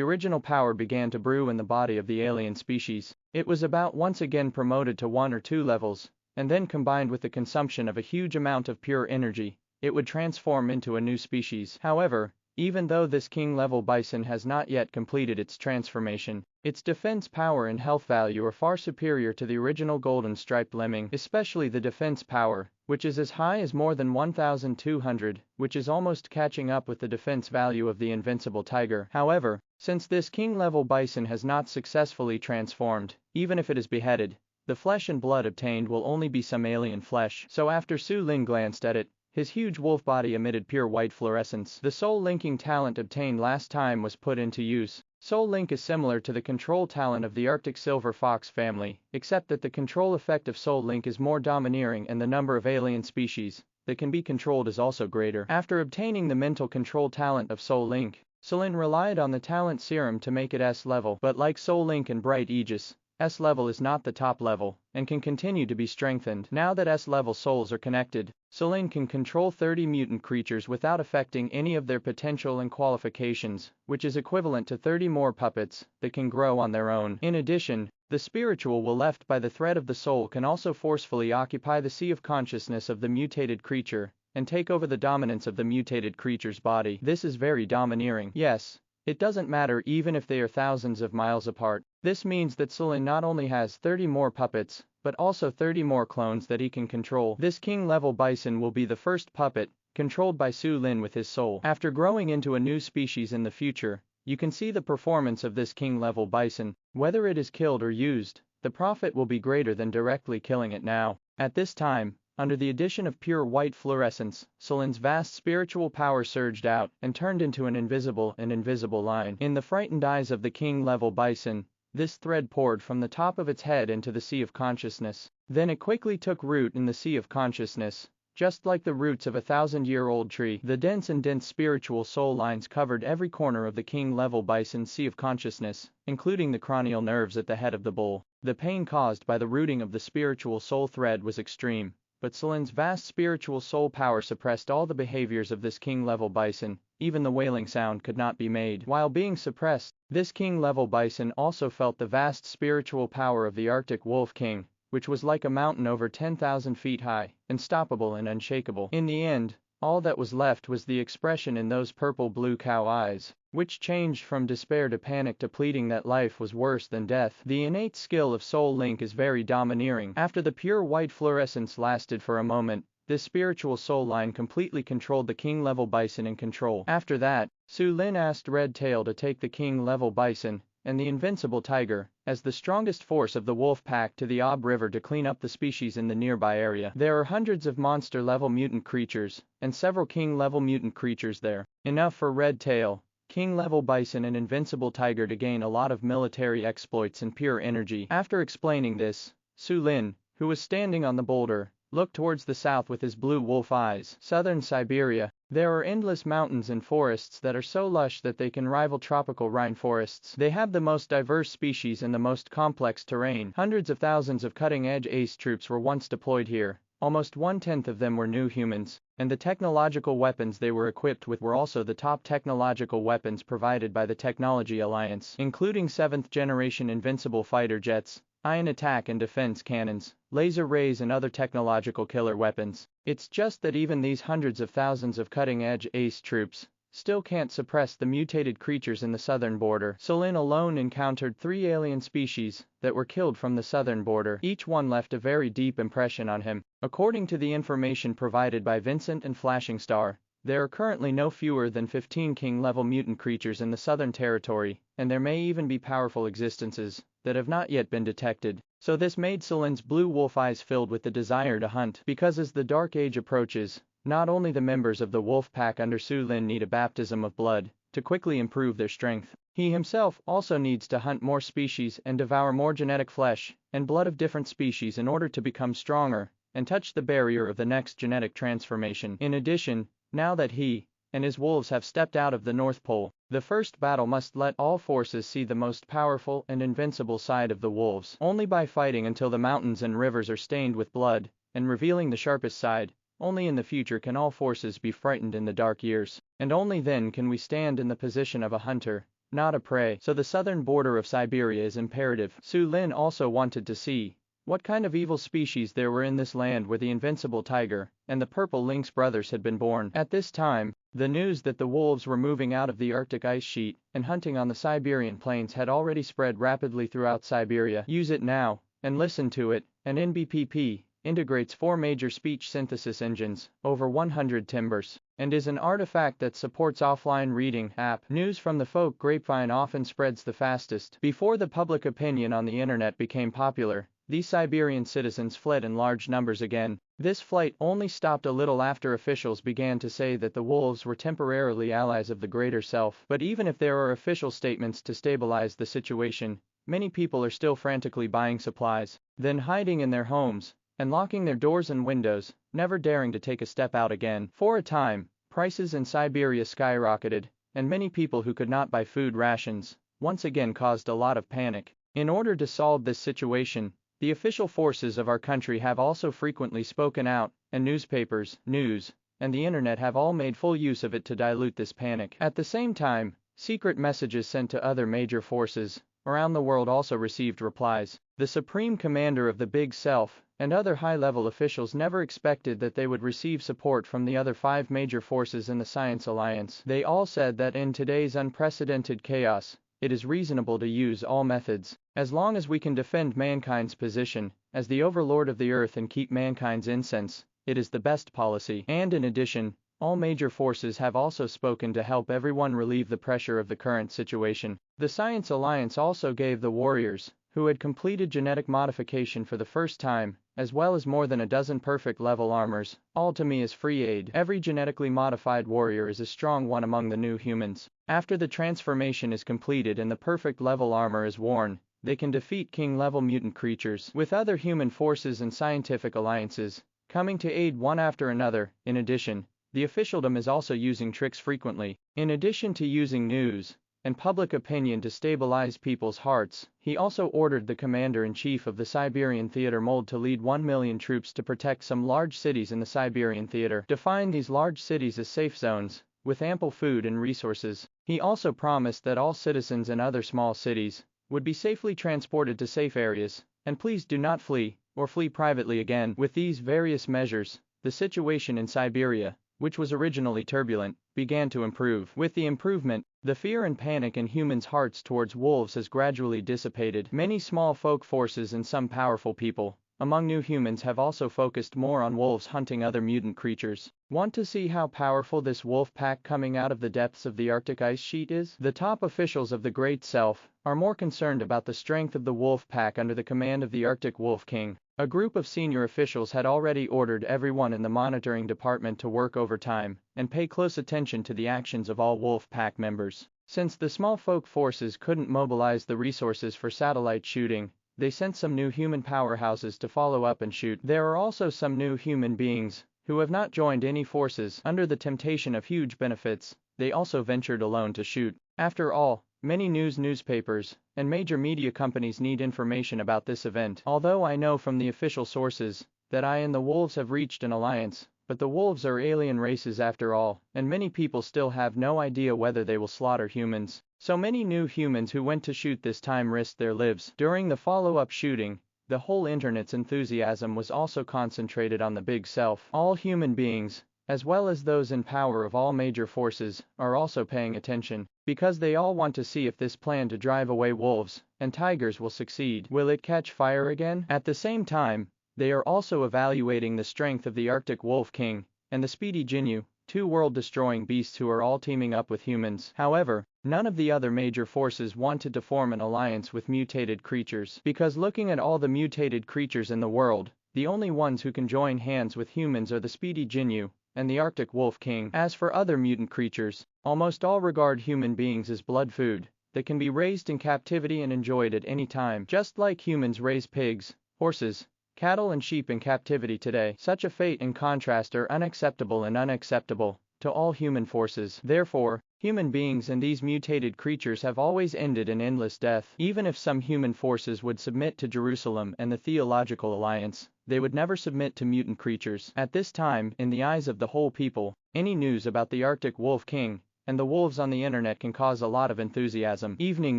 original power began to brew in the body of the alien species. It was about once again promoted to 1 or 2 levels, and then combined with the consumption of a huge amount of pure energy, it would transform into a new species. However, even though this king-level bison has not yet completed its transformation, its defense power and health value are far superior to the original golden striped lemming, especially the defense power, which is as high as more than 1,200, which is almost catching up with the defense value of the invincible tiger. However, since this king-level bison has not successfully transformed, even if it is beheaded, the flesh and blood obtained will only be some alien flesh. So after Su Lin glanced at it, his huge wolf body emitted pure white fluorescence. The soul linking talent obtained last time was put into use. Soul link is similar to the control talent of the Arctic silver fox family, except that the control effect of soul link is more domineering and the number of alien species that can be controlled is also greater. After obtaining the mental control talent of soul link, Su Lin relied on the talent serum to make it S level, but like soul link and bright aegis, S level is not the top level, and can continue to be strengthened. Now that S level souls are connected, Su Lin can control 30 mutant creatures without affecting any of their potential and qualifications, which is equivalent to 30 more puppets that can grow on their own. In addition, the spiritual will left by the thread of the soul can also forcefully occupy the sea of consciousness of the mutated creature, and take over the dominance of the mutated creature's body. This is very domineering. Yes. It doesn't matter even if they are thousands of miles apart. This means that Su Lin not only has 30 more puppets, but also 30 more clones that he can control. This king-level bison will be the first puppet controlled by Su Lin with his soul. After growing into a new species in the future, you can see the performance of this king-level bison. Whether it is killed or used, the profit will be greater than directly killing it now. At this time, under the addition of pure white fluorescence, Su Lin's vast spiritual power surged out and turned into an invisible line. In the frightened eyes of the king-level bison, this thread poured from the top of its head into the sea of consciousness. Then it quickly took root in the sea of consciousness, just like the roots of a 1,000-year-old tree. The dense spiritual soul lines covered every corner of the king-level bison's sea of consciousness, including the cranial nerves at the head of the bull. The pain caused by the rooting of the spiritual soul thread was extreme. But Su Lin's vast spiritual soul power suppressed all the behaviors of this king-level bison. Even the wailing sound could not be made. While being suppressed, this king-level bison also felt the vast spiritual power of the Arctic wolf king, which was like a mountain over 10,000 feet high, unstoppable and unshakable. In the end, all that was left was the expression in those purple-blue cow eyes, which changed from despair to panic to pleading that life was worse than death. The innate skill of Soul Link is very domineering. After the pure white fluorescence lasted for a moment, this spiritual soul line completely controlled the king-level bison in control. After that, Su Lin asked Red Tail to take the king-level bison and the invincible tiger, as the strongest force of the wolf pack to the Ob River to clean up the species in the nearby area. There are hundreds of monster-level mutant creatures, and several king-level mutant creatures there. Enough for Red Tail, king-level bison and invincible tiger to gain a lot of military exploits and pure energy. After explaining this, Su Lin, who was standing on the boulder, looked towards the south with his blue wolf eyes. Southern Siberia. There are endless mountains and forests that are so lush that they can rival tropical rainforests. They have the most diverse species and the most complex terrain. Hundreds of thousands of cutting-edge ace troops were once deployed here. Almost 1/10 of them were new humans, and the technological weapons they were equipped with were also the top technological weapons provided by the Technology Alliance, including 7th-generation invincible fighter jets, ion attack and defense cannons, laser rays and other technological killer weapons. It's just that even these hundreds of thousands of cutting-edge ace troops still can't suppress the mutated creatures in the southern border. Su Lin alone encountered 3 alien species that were killed from the southern border. Each one left a very deep impression on him. According to the information provided by Vincent and Flashing Star, there are currently no fewer than 15 king-level mutant creatures in the southern territory, and there may even be powerful existences that have not yet been detected. So this made Selin's blue wolf eyes filled with the desire to hunt, because as the Dark Age approaches, not only the members of the wolf pack under Sulin need a baptism of blood to quickly improve their strength, he himself also needs to hunt more species and devour more genetic flesh and blood of different species in order to become stronger and touch the barrier of the next genetic transformation. In addition, now that he and his wolves have stepped out of the North Pole, the first battle must let all forces see the most powerful and invincible side of the wolves. Only by fighting until the mountains and rivers are stained with blood and revealing the sharpest side, only in the future can all forces be frightened in the dark years, and only then can we stand in the position of a hunter, not a prey. So the southern border of Siberia is imperative. Sulin also wanted to see what kind of evil species there were in this land where the invincible tiger and the purple lynx brothers had been born. At this time, the news that the wolves were moving out of the Arctic ice sheet and hunting on the Siberian plains had already spread rapidly throughout Siberia. Use it now, and listen to it, and NBPP integrates 4 major speech synthesis engines, over 100 timbers, and is an artifact that supports offline reading app. News from the folk grapevine often spreads the fastest. Before the public opinion on the internet became popular, these Siberian citizens fled in large numbers again. This flight only stopped a little after officials began to say that the wolves were temporarily allies of the greater self. But even if there are official statements to stabilize the situation, many people are still frantically buying supplies, then hiding in their homes and locking their doors and windows, never daring to take a step out again. For a time, prices in Siberia skyrocketed, and many people who could not buy food rations once again caused a lot of panic. In order to solve this situation, the official forces of our country have also frequently spoken out, and newspapers, news, and the internet have all made full use of it to dilute this panic. At the same time, secret messages sent to other major forces around the world also received replies. The Supreme Commander of the Big Self and other high-level officials never expected that they would receive support from the other 5 major forces in the Science Alliance. They all said that in today's unprecedented chaos, it is reasonable to use all methods, as long as we can defend mankind's position as the overlord of the earth and keep mankind's innocence, it is the best policy. And in addition, all major forces have also spoken to help everyone relieve the pressure of the current situation. The Science Alliance also gave the warriors, who had completed genetic modification for the first time, as well as more than a dozen perfect level armors, all to me as free aid. Every genetically modified warrior is a strong one among the new humans. After the transformation is completed and the perfect level armor is worn, they can defeat king-level mutant creatures. With other human forces and scientific alliances coming to aid one after another, in addition, the officialdom is also using tricks frequently. In addition to using news and public opinion to stabilize people's hearts, he also ordered the commander-in-chief of the Siberian Theater Mold to lead 1 million troops to protect some large cities in the Siberian Theater, define these large cities as safe zones, with ample food and resources. He also promised that all citizens in other small cities would be safely transported to safe areas, and please do not flee, or flee privately again. With these various measures, the situation in Siberia, which was originally turbulent, began to improve. With the improvement, the fear and panic in humans' hearts towards wolves has gradually dissipated. Many small folk forces and some powerful people among new humans have also focused more on wolves hunting other mutant creatures. Want to see how powerful this wolf pack coming out of the depths of the Arctic ice sheet is? The top officials of the Great Self are more concerned about the strength of the wolf pack under the command of the Arctic Wolf King. A group of senior officials had already ordered everyone in the monitoring department to work overtime and pay close attention to the actions of all wolf pack members. Since the small folk forces couldn't mobilize the resources for satellite shooting, they sent some new human powerhouses to follow up and shoot. There are also some new human beings who have not joined any forces. Under the temptation of huge benefits, they also ventured alone to shoot. After all, many newspapers and major media companies need information about this event. Although I know from the official sources that I and the wolves have reached an alliance, but the wolves are alien races after all, and many people still have no idea whether they will slaughter humans. So many new humans who went to shoot this time risked their lives. During the follow-up shooting, the whole internet's enthusiasm was also concentrated on the Big Self. All human beings, as well as those in power of all major forces, are also paying attention, because they all want to see if this plan to drive away wolves and tigers will succeed. Will it catch fire again? At the same time, they are also evaluating the strength of the Arctic Wolf King and the Speedy Jinyu, 2 world-destroying beasts who are all teaming up with humans. However, None of the other major forces wanted to form an alliance with mutated creatures, because looking at all the mutated creatures in the world, the only ones who can join hands with humans are the speedy Jinyu and the Arctic Wolf King. As for other mutant creatures, almost all regard human beings as blood food that can be raised in captivity and enjoyed at any time, just like humans raise pigs, horses, cattle and sheep in captivity today. Such a fate and contrast are unacceptable and unacceptable to all human forces. Therefore, human beings and these mutated creatures have always ended in endless death. Even if some human forces would submit to Jerusalem and the Theological Alliance, they would never submit to mutant creatures. At this time, in the eyes of the whole people, any news about the Arctic Wolf King and the wolves on the internet can cause a lot of enthusiasm. Evening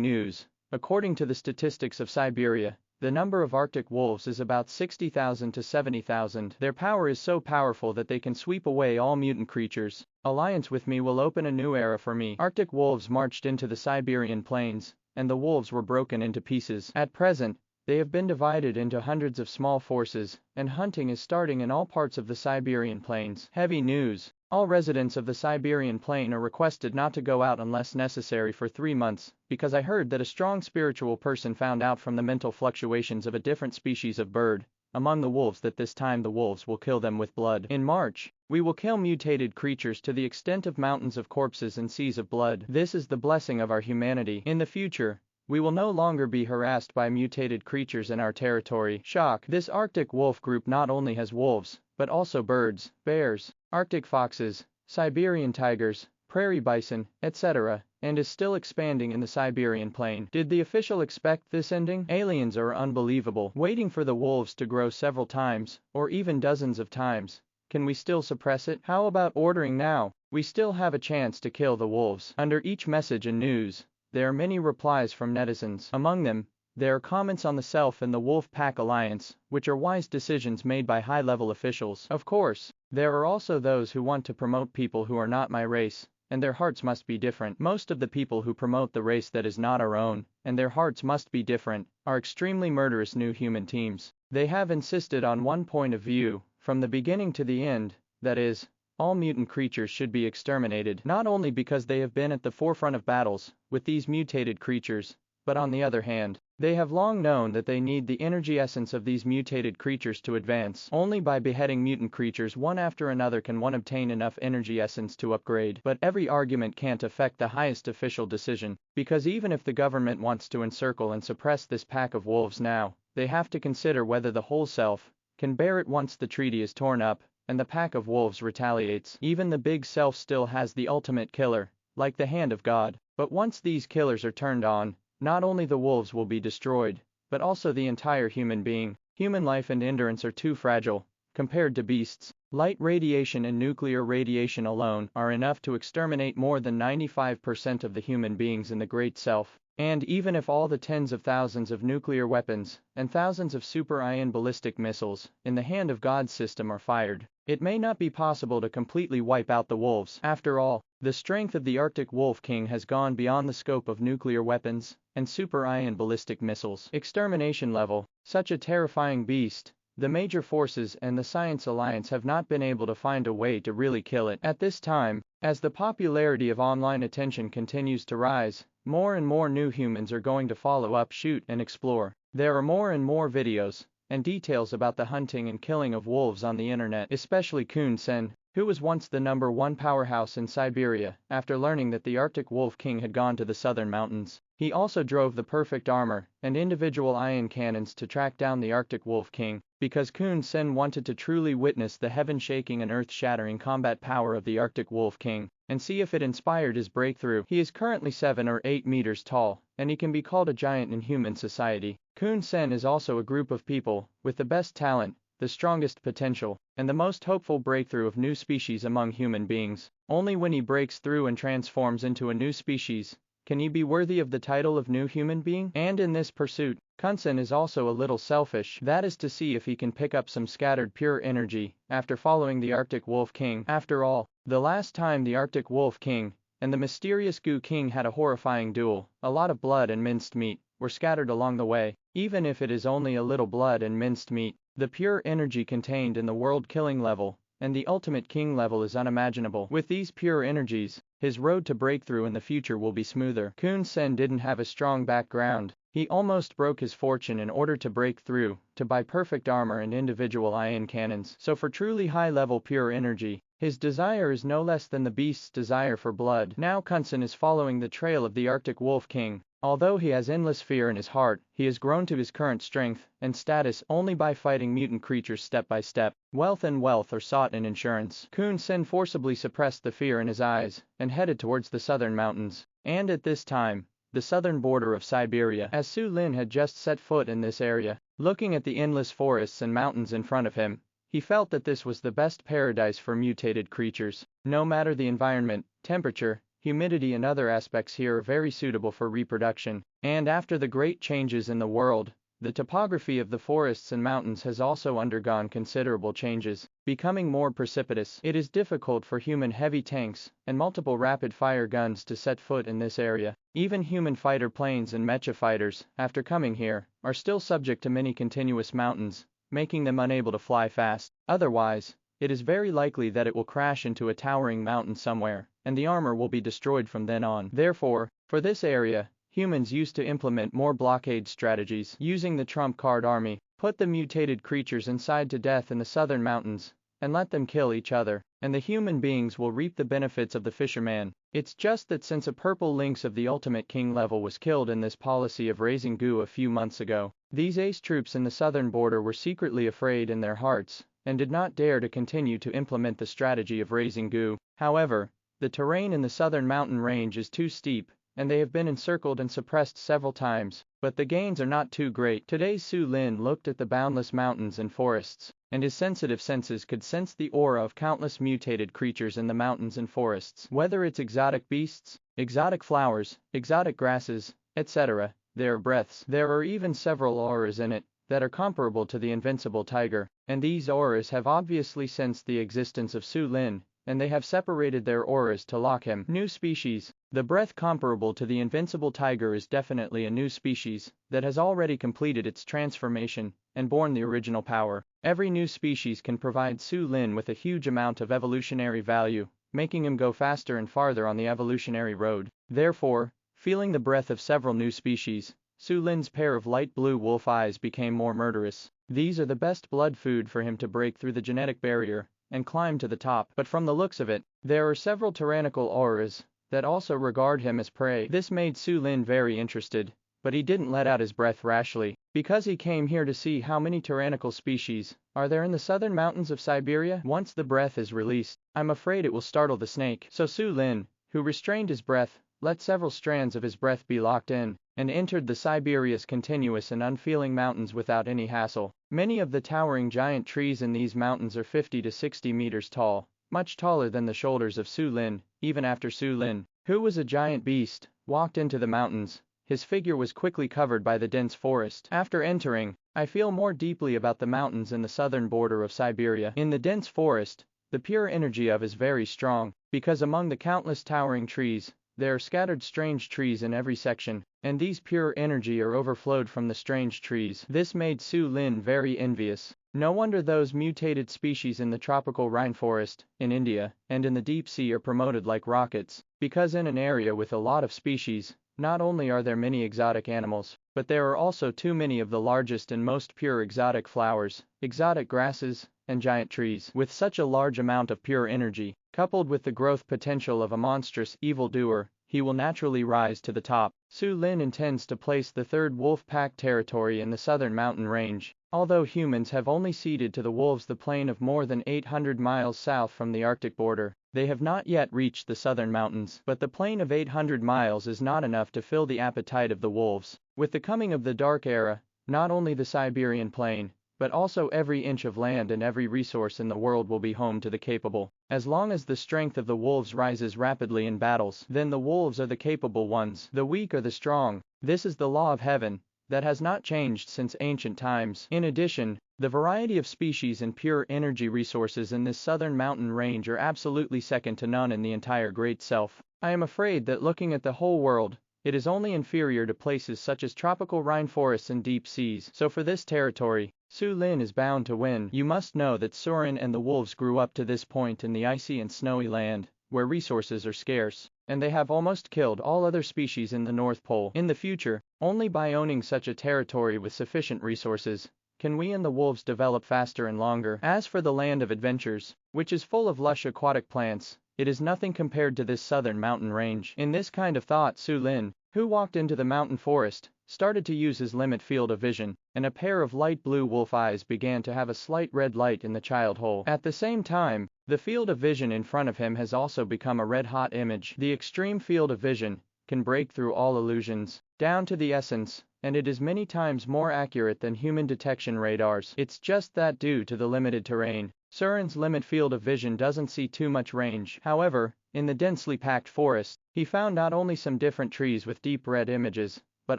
news. According to the statistics of Siberia, the number of Arctic wolves is about 60,000 to 70,000. Their power is so powerful that they can sweep away all mutant creatures. Alliance with me will open a new era for me. Arctic wolves marched into the Siberian plains, and the wolves were broken into pieces. At present, they have been divided into hundreds of small forces, and hunting is starting in all parts of the Siberian plains. Heavy news. All residents of the Siberian plain are requested not to go out unless necessary for 3 months, because I heard that a strong spiritual person found out from the mental fluctuations of a different species of bird among the wolves that this time the wolves will kill them with blood. In March, we will kill mutated creatures to the extent of mountains of corpses and seas of blood. This is the blessing of our humanity. In the future, we will no longer be harassed by mutated creatures in our territory. Shock. This Arctic wolf group not only has wolves, but also birds, bears, Arctic foxes, Siberian tigers, prairie bison, etc., and is still expanding in the Siberian plain. Did the official expect this ending? Aliens are unbelievable. Waiting for the wolves to grow several times, or even dozens of times. Can we still suppress it? How about ordering now? We still have a chance to kill the wolves. Under each message and news, there are many replies from netizens. Among them, there are comments on the Self and the Wolf Pack Alliance, which are wise decisions made by high-level officials. Of course, there are also those who want to promote people who are not my race, and their hearts must be different. Most of the people who promote the race that is not our own, and their hearts must be different, are extremely murderous new human teams. They have insisted on one point of view, from the beginning to the end, that is, all mutant creatures should be exterminated, not only because they have been at the forefront of battles with these mutated creatures, but on the other hand, they have long known that they need the energy essence of these mutated creatures to advance. Only by beheading mutant creatures one after another can one obtain enough energy essence to upgrade. But every argument can't affect the highest official decision, because even if the government wants to encircle and suppress this pack of wolves now, they have to consider whether the whole Self can bear it once the treaty is torn up, and the pack of wolves retaliates. Even the big Self still has the ultimate killer, like the hand of God. But once these killers are turned on, not only the wolves will be destroyed, but also the entire human being. Human life and endurance are too fragile, compared to beasts. Light radiation and nuclear radiation alone are enough to exterminate more than 95% of the human beings in the Great Self. And even if all the tens of thousands of nuclear weapons and thousands of super-ion ballistic missiles in the hand of God's system are fired, it may not be possible to completely wipe out the wolves. After all, the strength of the Arctic Wolf King has gone beyond the scope of nuclear weapons and super-ion ballistic missiles. Extermination level. Such a terrifying beast. The major forces and the Science Alliance have not been able to find a way to really kill it. At this time, as the popularity of online attention continues to rise, more and more new humans are going to follow up, shoot, and explore. There are more and more videos and details about the hunting and killing of wolves on the internet, especially Kun Sen, who was once the #1 powerhouse in Siberia. After learning that the Arctic Wolf King had gone to the southern mountains, he also drove the perfect armor and individual ion cannons to track down the Arctic Wolf King, because Kun Sen wanted to truly witness the heaven-shaking and earth-shattering combat power of the Arctic Wolf King, and see if it inspired his breakthrough. He is currently 7 or 8 meters tall, and he can be called a giant in human society. Kun Sen is also a group of people with the best talent, the strongest potential, and the most hopeful breakthrough of new species among human beings. Only when he breaks through and transforms into a new species can he be worthy of the title of new human being. And in this pursuit, Kun Sen is also a little selfish, that is to see if he can pick up some scattered pure energy after following the Arctic Wolf King. After all, the last time the Arctic Wolf King and the mysterious Goo King had a horrifying duel, a lot of blood and minced meat were scattered along the way. Even if it is only a little blood and minced meat, the pure energy contained in the world-killing level and the ultimate king level is unimaginable. With these pure energies, his road to breakthrough in the future will be smoother. Kun Sen didn't have a strong background. He almost broke his fortune in order to break through, to buy perfect armor and individual ion cannons. So for truly high-level pure energy, his desire is no less than the beast's desire for blood. Now Kun Sen is following the trail of the Arctic Wolf King. Although he has endless fear in his heart, he has grown to his current strength and status only by fighting mutant creatures step by step. Wealth are sought in insurance. Kun Sen forcibly suppressed the fear in his eyes and headed towards the southern mountains. And at this time, the southern border of Siberia. As Su Lin had just set foot in this area, looking at the endless forests and mountains in front of him, he felt that this was the best paradise for mutated creatures. No matter the environment, temperature, humidity and other aspects here are very suitable for reproduction. And after the great changes in the world, the topography of the forests and mountains has also undergone considerable changes, becoming more precipitous. It is difficult for human heavy tanks and multiple rapid-fire guns to set foot in this area. Even human fighter planes and mecha fighters, after coming here, are still subject to many continuous mountains, making them unable to fly fast. Otherwise, it is very likely that it will crash into a towering mountain somewhere, and the armor will be destroyed from then on. Therefore, for this area, humans used to implement more blockade strategies. Using the trump card army, put the mutated creatures inside to death in the southern mountains, and let them kill each other, and the human beings will reap the benefits of the fisherman. It's just that since a purple lynx of the ultimate king level was killed in this policy of raising goo a few months ago, these ace troops in the southern border were secretly afraid in their hearts, and did not dare to continue to implement the strategy of raising goo. However, the terrain in the southern mountain range is too steep, and they have been encircled and suppressed several times, but the gains are not too great. Today's Su Lin looked at the boundless mountains and forests, and his sensitive senses could sense the aura of countless mutated creatures in the mountains and forests. Whether it's exotic beasts, exotic flowers, exotic grasses, etc., there are breaths. There are even several auras in it that are comparable to the invincible tiger, and these auras have obviously sensed the existence of Su Lin, and they have separated their auras to lock him. New species. The breath comparable to the invincible tiger is definitely a new species that has already completed its transformation and born the original power. Every new species can provide Su Lin with a huge amount of evolutionary value, making him go faster and farther on the evolutionary road. Therefore, feeling the breath of several new species, Su Lin's pair of light blue wolf eyes became more murderous. These are the best blood food for him to break through the genetic barrier and climb to the top. But from the looks of it, there are several tyrannical auras that also regard him as prey. This made Su Lin very interested, but he didn't let out his breath rashly, because he came here to see how many tyrannical species are there in the southern mountains of Siberia. Once the breath is released, I'm afraid it will startle the snake. So Su Lin, who restrained his breath, let several strands of his breath be locked in, and entered the Siberia's continuous and unfeeling mountains without any hassle. Many of the towering giant trees in these mountains are 50 to 60 meters tall, much taller than the shoulders of Su Lin. Even after Su Lin, who was a giant beast, walked into the mountains, his figure was quickly covered by the dense forest. After entering, I feel more deeply about the mountains in the southern border of Siberia. In the dense forest, the pure energy of is very strong, because among the countless towering trees, there are scattered strange trees in every section, and these pure energy are overflowed from the strange trees. This made Su Lin very envious. No wonder those mutated species in the tropical rainforest, in India, and in the deep sea are promoted like rockets, because in an area with a lot of species, not only are there many exotic animals, but there are also too many of the largest and most pure exotic flowers, exotic grasses, and giant trees. With such a large amount of pure energy, coupled with the growth potential of a monstrous evildoer, he will naturally rise to the top. Su Lin intends to place the third wolf pack territory in the southern mountain range. Although humans have only ceded to the wolves the plain of more than 800 miles south from the Arctic border, they have not yet reached the southern mountains. But the plain of 800 miles is not enough to fill the appetite of the wolves. With the coming of the Dark Era, not only the Siberian plain, but also every inch of land and every resource in the world will be home to the capable. As long as the strength of the wolves rises rapidly in battles, then the wolves are the capable ones. The weak are the strong. This is the law of heaven that has not changed since ancient times. In addition, the variety of species and pure energy resources in this southern mountain range are absolutely second to none in the entire Great Self. I am afraid that looking at the whole world, it is only inferior to places such as tropical rainforests and deep seas. So for this territory, Su Lin is bound to win. You must know that Soren and the wolves grew up to this point in the icy and snowy land, where resources are scarce, and they have almost killed all other species in the North Pole. In the future, only by owning such a territory with sufficient resources, can we and the wolves develop faster and longer. As for the land of adventures, which is full of lush aquatic plants, it is nothing compared to this southern mountain range. In this kind of thought, Su Lin, who walked into the mountain forest, started to use his limit field of vision, and a pair of light blue wolf eyes began to have a slight red light in the child hole. At the same time, the field of vision in front of him has also become a red-hot image. The extreme field of vision can break through all illusions, down to the essence, and it is many times more accurate than human detection radars. It's just that due to the limited terrain, Soren's limit field of vision doesn't see too much range. However, in the densely packed forest, he found not only some different trees with deep red images, but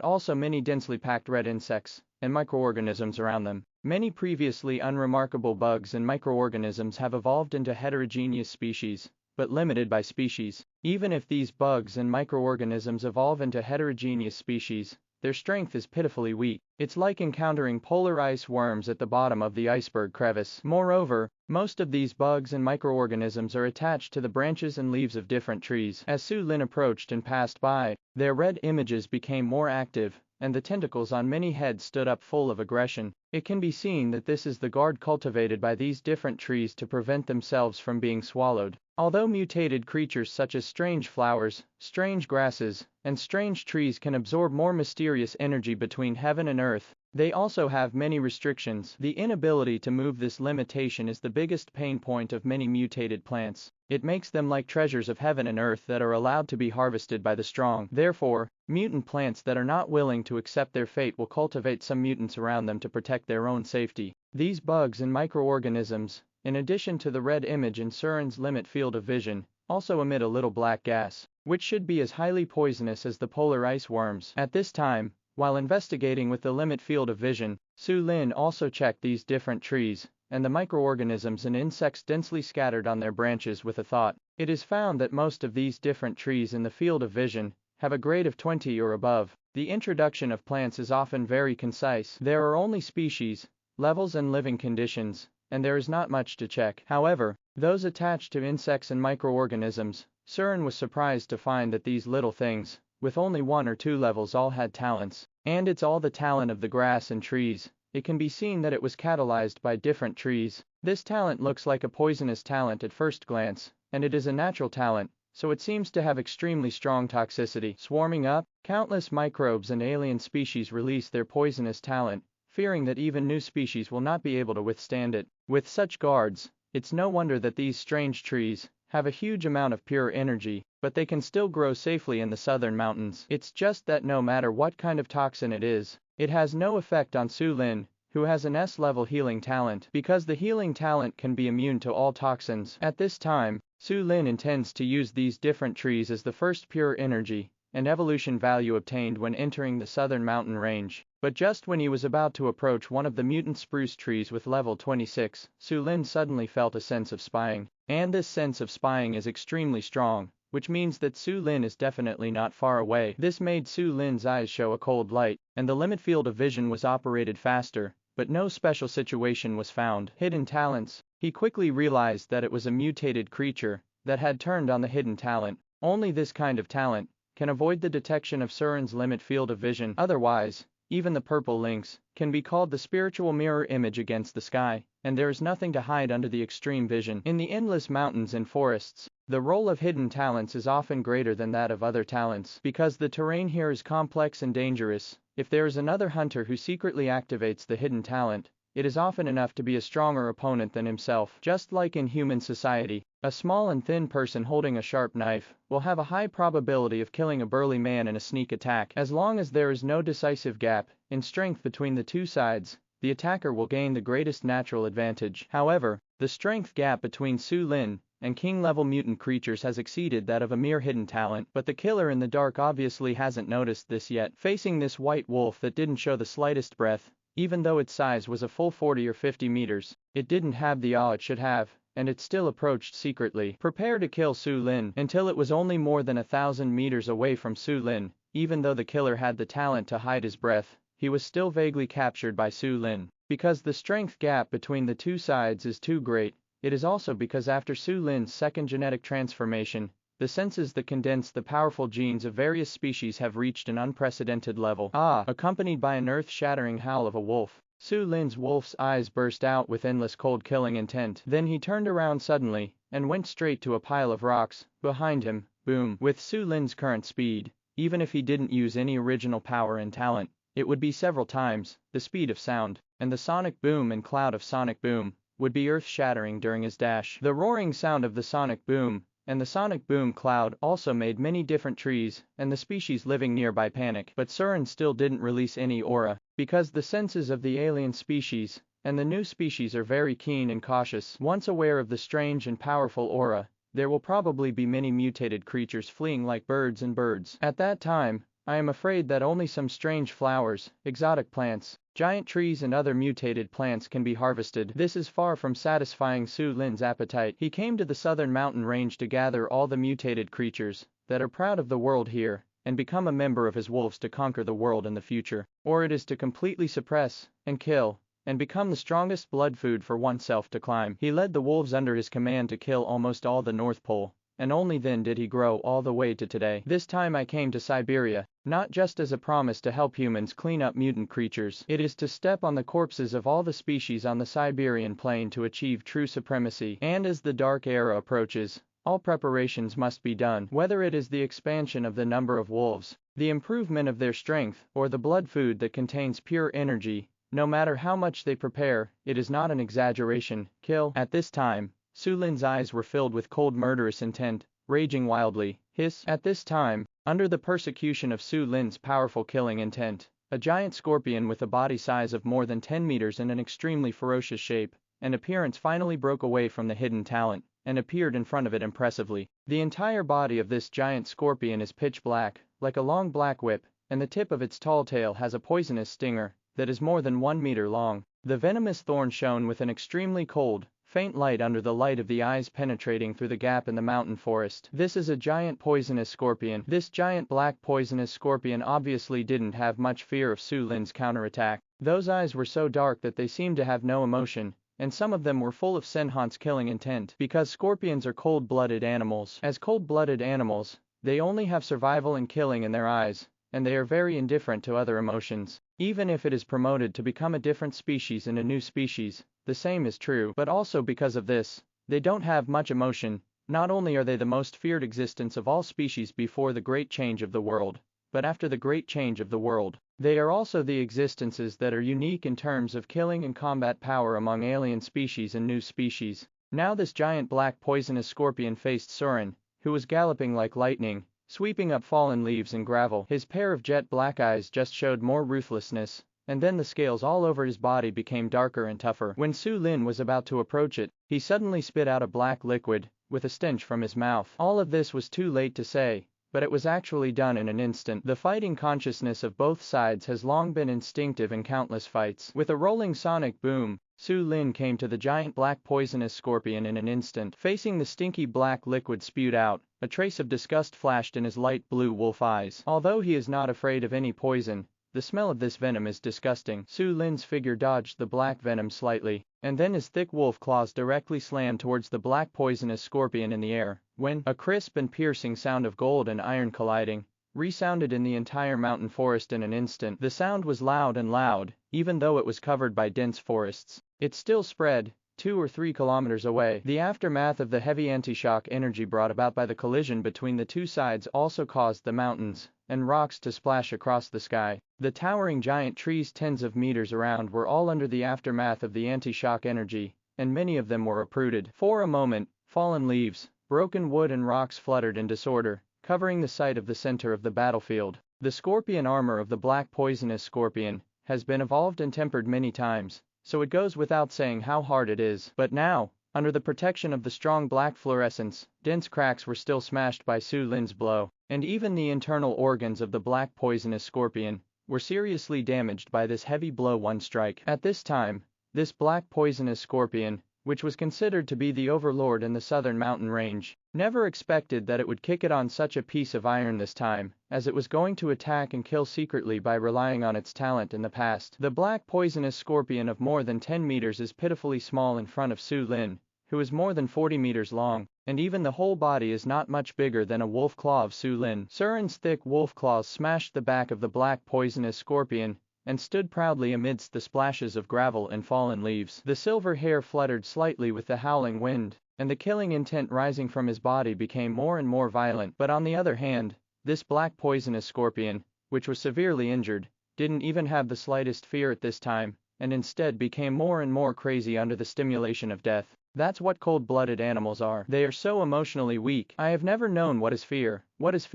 also many densely packed red insects and microorganisms around them. Many previously unremarkable bugs and microorganisms have evolved into heterogeneous species, but limited by species. Even if these bugs and microorganisms evolve into heterogeneous species, their strength is pitifully weak. It's like encountering polar ice worms at the bottom of the iceberg crevice. Moreover, most of these bugs and microorganisms are attached to the branches and leaves of different trees. As Su Lin approached and passed by, their red images became more active, and the tentacles on many heads stood up full of aggression. It can be seen that this is the guard cultivated by these different trees to prevent themselves from being swallowed. Although mutated creatures such as strange flowers, strange grasses, and strange trees can absorb more mysterious energy between heaven and earth, they also have many restrictions. The inability to move this limitation is the biggest pain point of many mutated plants. It makes them like treasures of heaven and earth that are allowed to be harvested by the strong. Therefore, mutant plants that are not willing to accept their fate will cultivate some mutants around them to protect their own safety. These bugs and microorganisms, in addition to the red image in Soren's limit field of vision, also emit a little black gas, which should be as highly poisonous as the polar ice worms. At this time, while investigating with the limit field of vision, Su Lin also checked these different trees and the microorganisms and insects densely scattered on their branches with a thought. It is found that most of these different trees in the field of vision have a grade of 20 or above. The introduction of plants is often very concise. There are only species, levels and living conditions, and there is not much to check. However, those attached to insects and microorganisms, Soren was surprised to find that these little things, with only 1 or 2 levels, all had talents. And it's all the talent of the grass and trees. It can be seen that it was catalyzed by different trees. This talent looks like a poisonous talent at first glance, and it is a natural talent, so it seems to have extremely strong toxicity. Swarming up, countless microbes and alien species release their poisonous talent, fearing that even new species will not be able to withstand it. With such guards, it's no wonder that these strange trees have a huge amount of pure energy, but they can still grow safely in the southern mountains. It's just that no matter what kind of toxin it is, it has no effect on Su Lin, who has an S-level healing talent, because the healing talent can be immune to all toxins. At this time, Su Lin intends to use these different trees as the first pure energy and evolution value obtained when entering the southern mountain range. But just when he was about to approach one of the mutant spruce trees with level 26, Su Lin suddenly felt a sense of spying. And this sense of spying is extremely strong, which means that Su Lin is definitely not far away. This made Su Lin's eyes show a cold light, and the limit field of vision was operated faster, but no special situation was found. Hidden talents. He quickly realized that it was a mutated creature that had turned on the hidden talent. Only this kind of talent can avoid the detection of Soren's limit field of vision. Otherwise, even the purple lynx can be called the spiritual mirror image against the sky, and there is nothing to hide under the extreme vision. In the endless mountains and forests, the role of hidden talents is often greater than that of other talents, because the terrain here is complex and dangerous. If there is another hunter who secretly activates the hidden talent, it is often enough to be a stronger opponent than himself. Just like in human society, a small and thin person holding a sharp knife will have a high probability of killing a burly man in a sneak attack. As long as there is no decisive gap in strength between the two sides, the attacker will gain the greatest natural advantage. However, the strength gap between Su Lin and king-level mutant creatures has exceeded that of a mere hidden talent, but the killer in the dark obviously hasn't noticed this yet. Facing this white wolf that didn't show the slightest breath, even though its size was a full 40 or 50 meters, it didn't have the awe it should have, and it still approached secretly. Prepare to kill Su Lin until it was only more than 1,000 meters away from Su Lin. Even though the killer had the talent to hide his breath, he was still vaguely captured by Su Lin. Because the strength gap between the two sides is too great. It is also because after Su Lin's second genetic transformation, the senses that condense the powerful genes of various species have reached an unprecedented level. Accompanied by an earth-shattering howl of a wolf, Su Lin's wolf's eyes burst out with endless cold killing intent. Then he turned around suddenly, and went straight to a pile of rocks, behind him. Boom. With Su Lin's current speed, even if he didn't use any original power and talent, it would be several times the speed of sound, and the sonic boom and cloud of sonic boom would be earth-shattering during his dash. The roaring sound of the sonic boom and the sonic boom cloud also made many different trees and the species living nearby panic. But Surin still didn't release any aura, because the senses of the alien species and the new species are very keen and cautious. Once aware of the strange and powerful aura, there will probably be many mutated creatures fleeing like birds. At that time, I am afraid that only some strange flowers, exotic plants, giant trees and other mutated plants can be harvested. This is far from satisfying Su Lin's appetite. He came to the southern mountain range to gather all the mutated creatures that are proud of the world here, and become a member of his wolves to conquer the world in the future. Or it is to completely suppress, and kill, and become the strongest blood food for oneself to climb. He led the wolves under his command to kill almost all the North Pole, and only then did he grow all the way to today. This time I came to Siberia, not just as a promise to help humans clean up mutant creatures. It is to step on the corpses of all the species on the Siberian plain to achieve true supremacy. And as the Dark Era approaches, all preparations must be done. Whether it is the expansion of the number of wolves, the improvement of their strength, or the blood food that contains pure energy, no matter how much they prepare, it is not an exaggeration. Kill. At this time, Su Lin's eyes were filled with cold murderous intent, raging wildly. Hiss. At this time, under the persecution of Su Lin's powerful killing intent, a giant scorpion with a body size of more than 10 meters and an extremely ferocious shape and appearance finally broke away from the hidden talent and appeared in front of it impressively. The entire body of this giant scorpion is pitch black, like a long black whip, and the tip of its tall tail has a poisonous stinger that is more than 1 meter long. The venomous thorn shone with an extremely cold, faint light under the light of the eyes penetrating through the gap in the mountain forest. This is a giant poisonous scorpion. This giant black poisonous scorpion obviously didn't have much fear of Su Lin's counterattack. Those eyes were so dark that they seemed to have no emotion, and some of them were full of Senhan's killing intent. Because scorpions are cold-blooded animals. As cold-blooded animals, they only have survival and killing in their eyes, and they are very indifferent to other emotions. Even if it is promoted to become a different species in a new species, the same is true. But also because of this, they don't have much emotion. Not only are they the most feared existence of all species before the great change of the world, but after the great change of the world, they are also the existences that are unique in terms of killing and combat power among alien species and new species. Now this giant black poisonous scorpion faced Surin, who was galloping like lightning, sweeping up fallen leaves and gravel. His pair of jet black eyes just showed more ruthlessness, and then the scales all over his body became darker and tougher. When Su Lin was about to approach it, he suddenly spit out a black liquid, with a stench from his mouth. All of this was too late to say, but it was actually done in an instant. The fighting consciousness of both sides has long been instinctive in countless fights. With a rolling sonic boom, Su Lin came to the giant black poisonous scorpion in an instant. Facing the stinky black liquid spewed out, a trace of disgust flashed in his light blue wolf eyes. Although he is not afraid of any poison, the smell of this venom is disgusting. Su Lin's figure dodged the black venom slightly, and then his thick wolf claws directly slammed towards the black poisonous scorpion in the air, when a crisp and piercing sound of gold and iron colliding resounded in the entire mountain forest in an instant. The sound was loud and loud, even though it was covered by dense forests. It still spread 2 or 3 kilometers away. The aftermath of the heavy anti-shock energy brought about by the collision between the two sides also caused the mountains and rocks to splash across the sky. The towering giant trees tens of meters around were all under the aftermath of the anti-shock energy, and many of them were uprooted. For a moment, fallen leaves, broken wood and rocks fluttered in disorder, covering the site of the center of the battlefield. The scorpion armor of the black poisonous scorpion has been evolved and tempered many times, so it goes without saying how hard it is. But now, under the protection of the strong black fluorescence, dense cracks were still smashed by Su Lin's blow, and even the internal organs of the black poisonous scorpion were seriously damaged by this heavy blow one strike. At this time, this black poisonous scorpion which was considered to be the overlord in the southern mountain range, never expected that it would kick it on such a piece of iron this time, as it was going to attack and kill secretly by relying on its talent in the past. The black poisonous scorpion of more than 10 meters is pitifully small in front of Su Lin, who is more than 40 meters long, and even the whole body is not much bigger than a wolf claw of Su Lin. Surin's thick wolf claws smashed the back of the black poisonous scorpion, and stood proudly amidst the splashes of gravel and fallen leaves. The silver hair fluttered slightly with the howling wind, and the killing intent rising from his body became more and more violent. But on the other hand, this black poisonous scorpion, which was severely injured, didn't even have the slightest fear at this time, and instead became more and more crazy under the stimulation of death. That's what cold-blooded animals are. They are so emotionally weak. I have never known what is fear, what is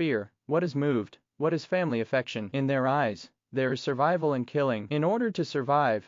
moved, what is family affection. In their eyes, there is survival and killing. In order to survive,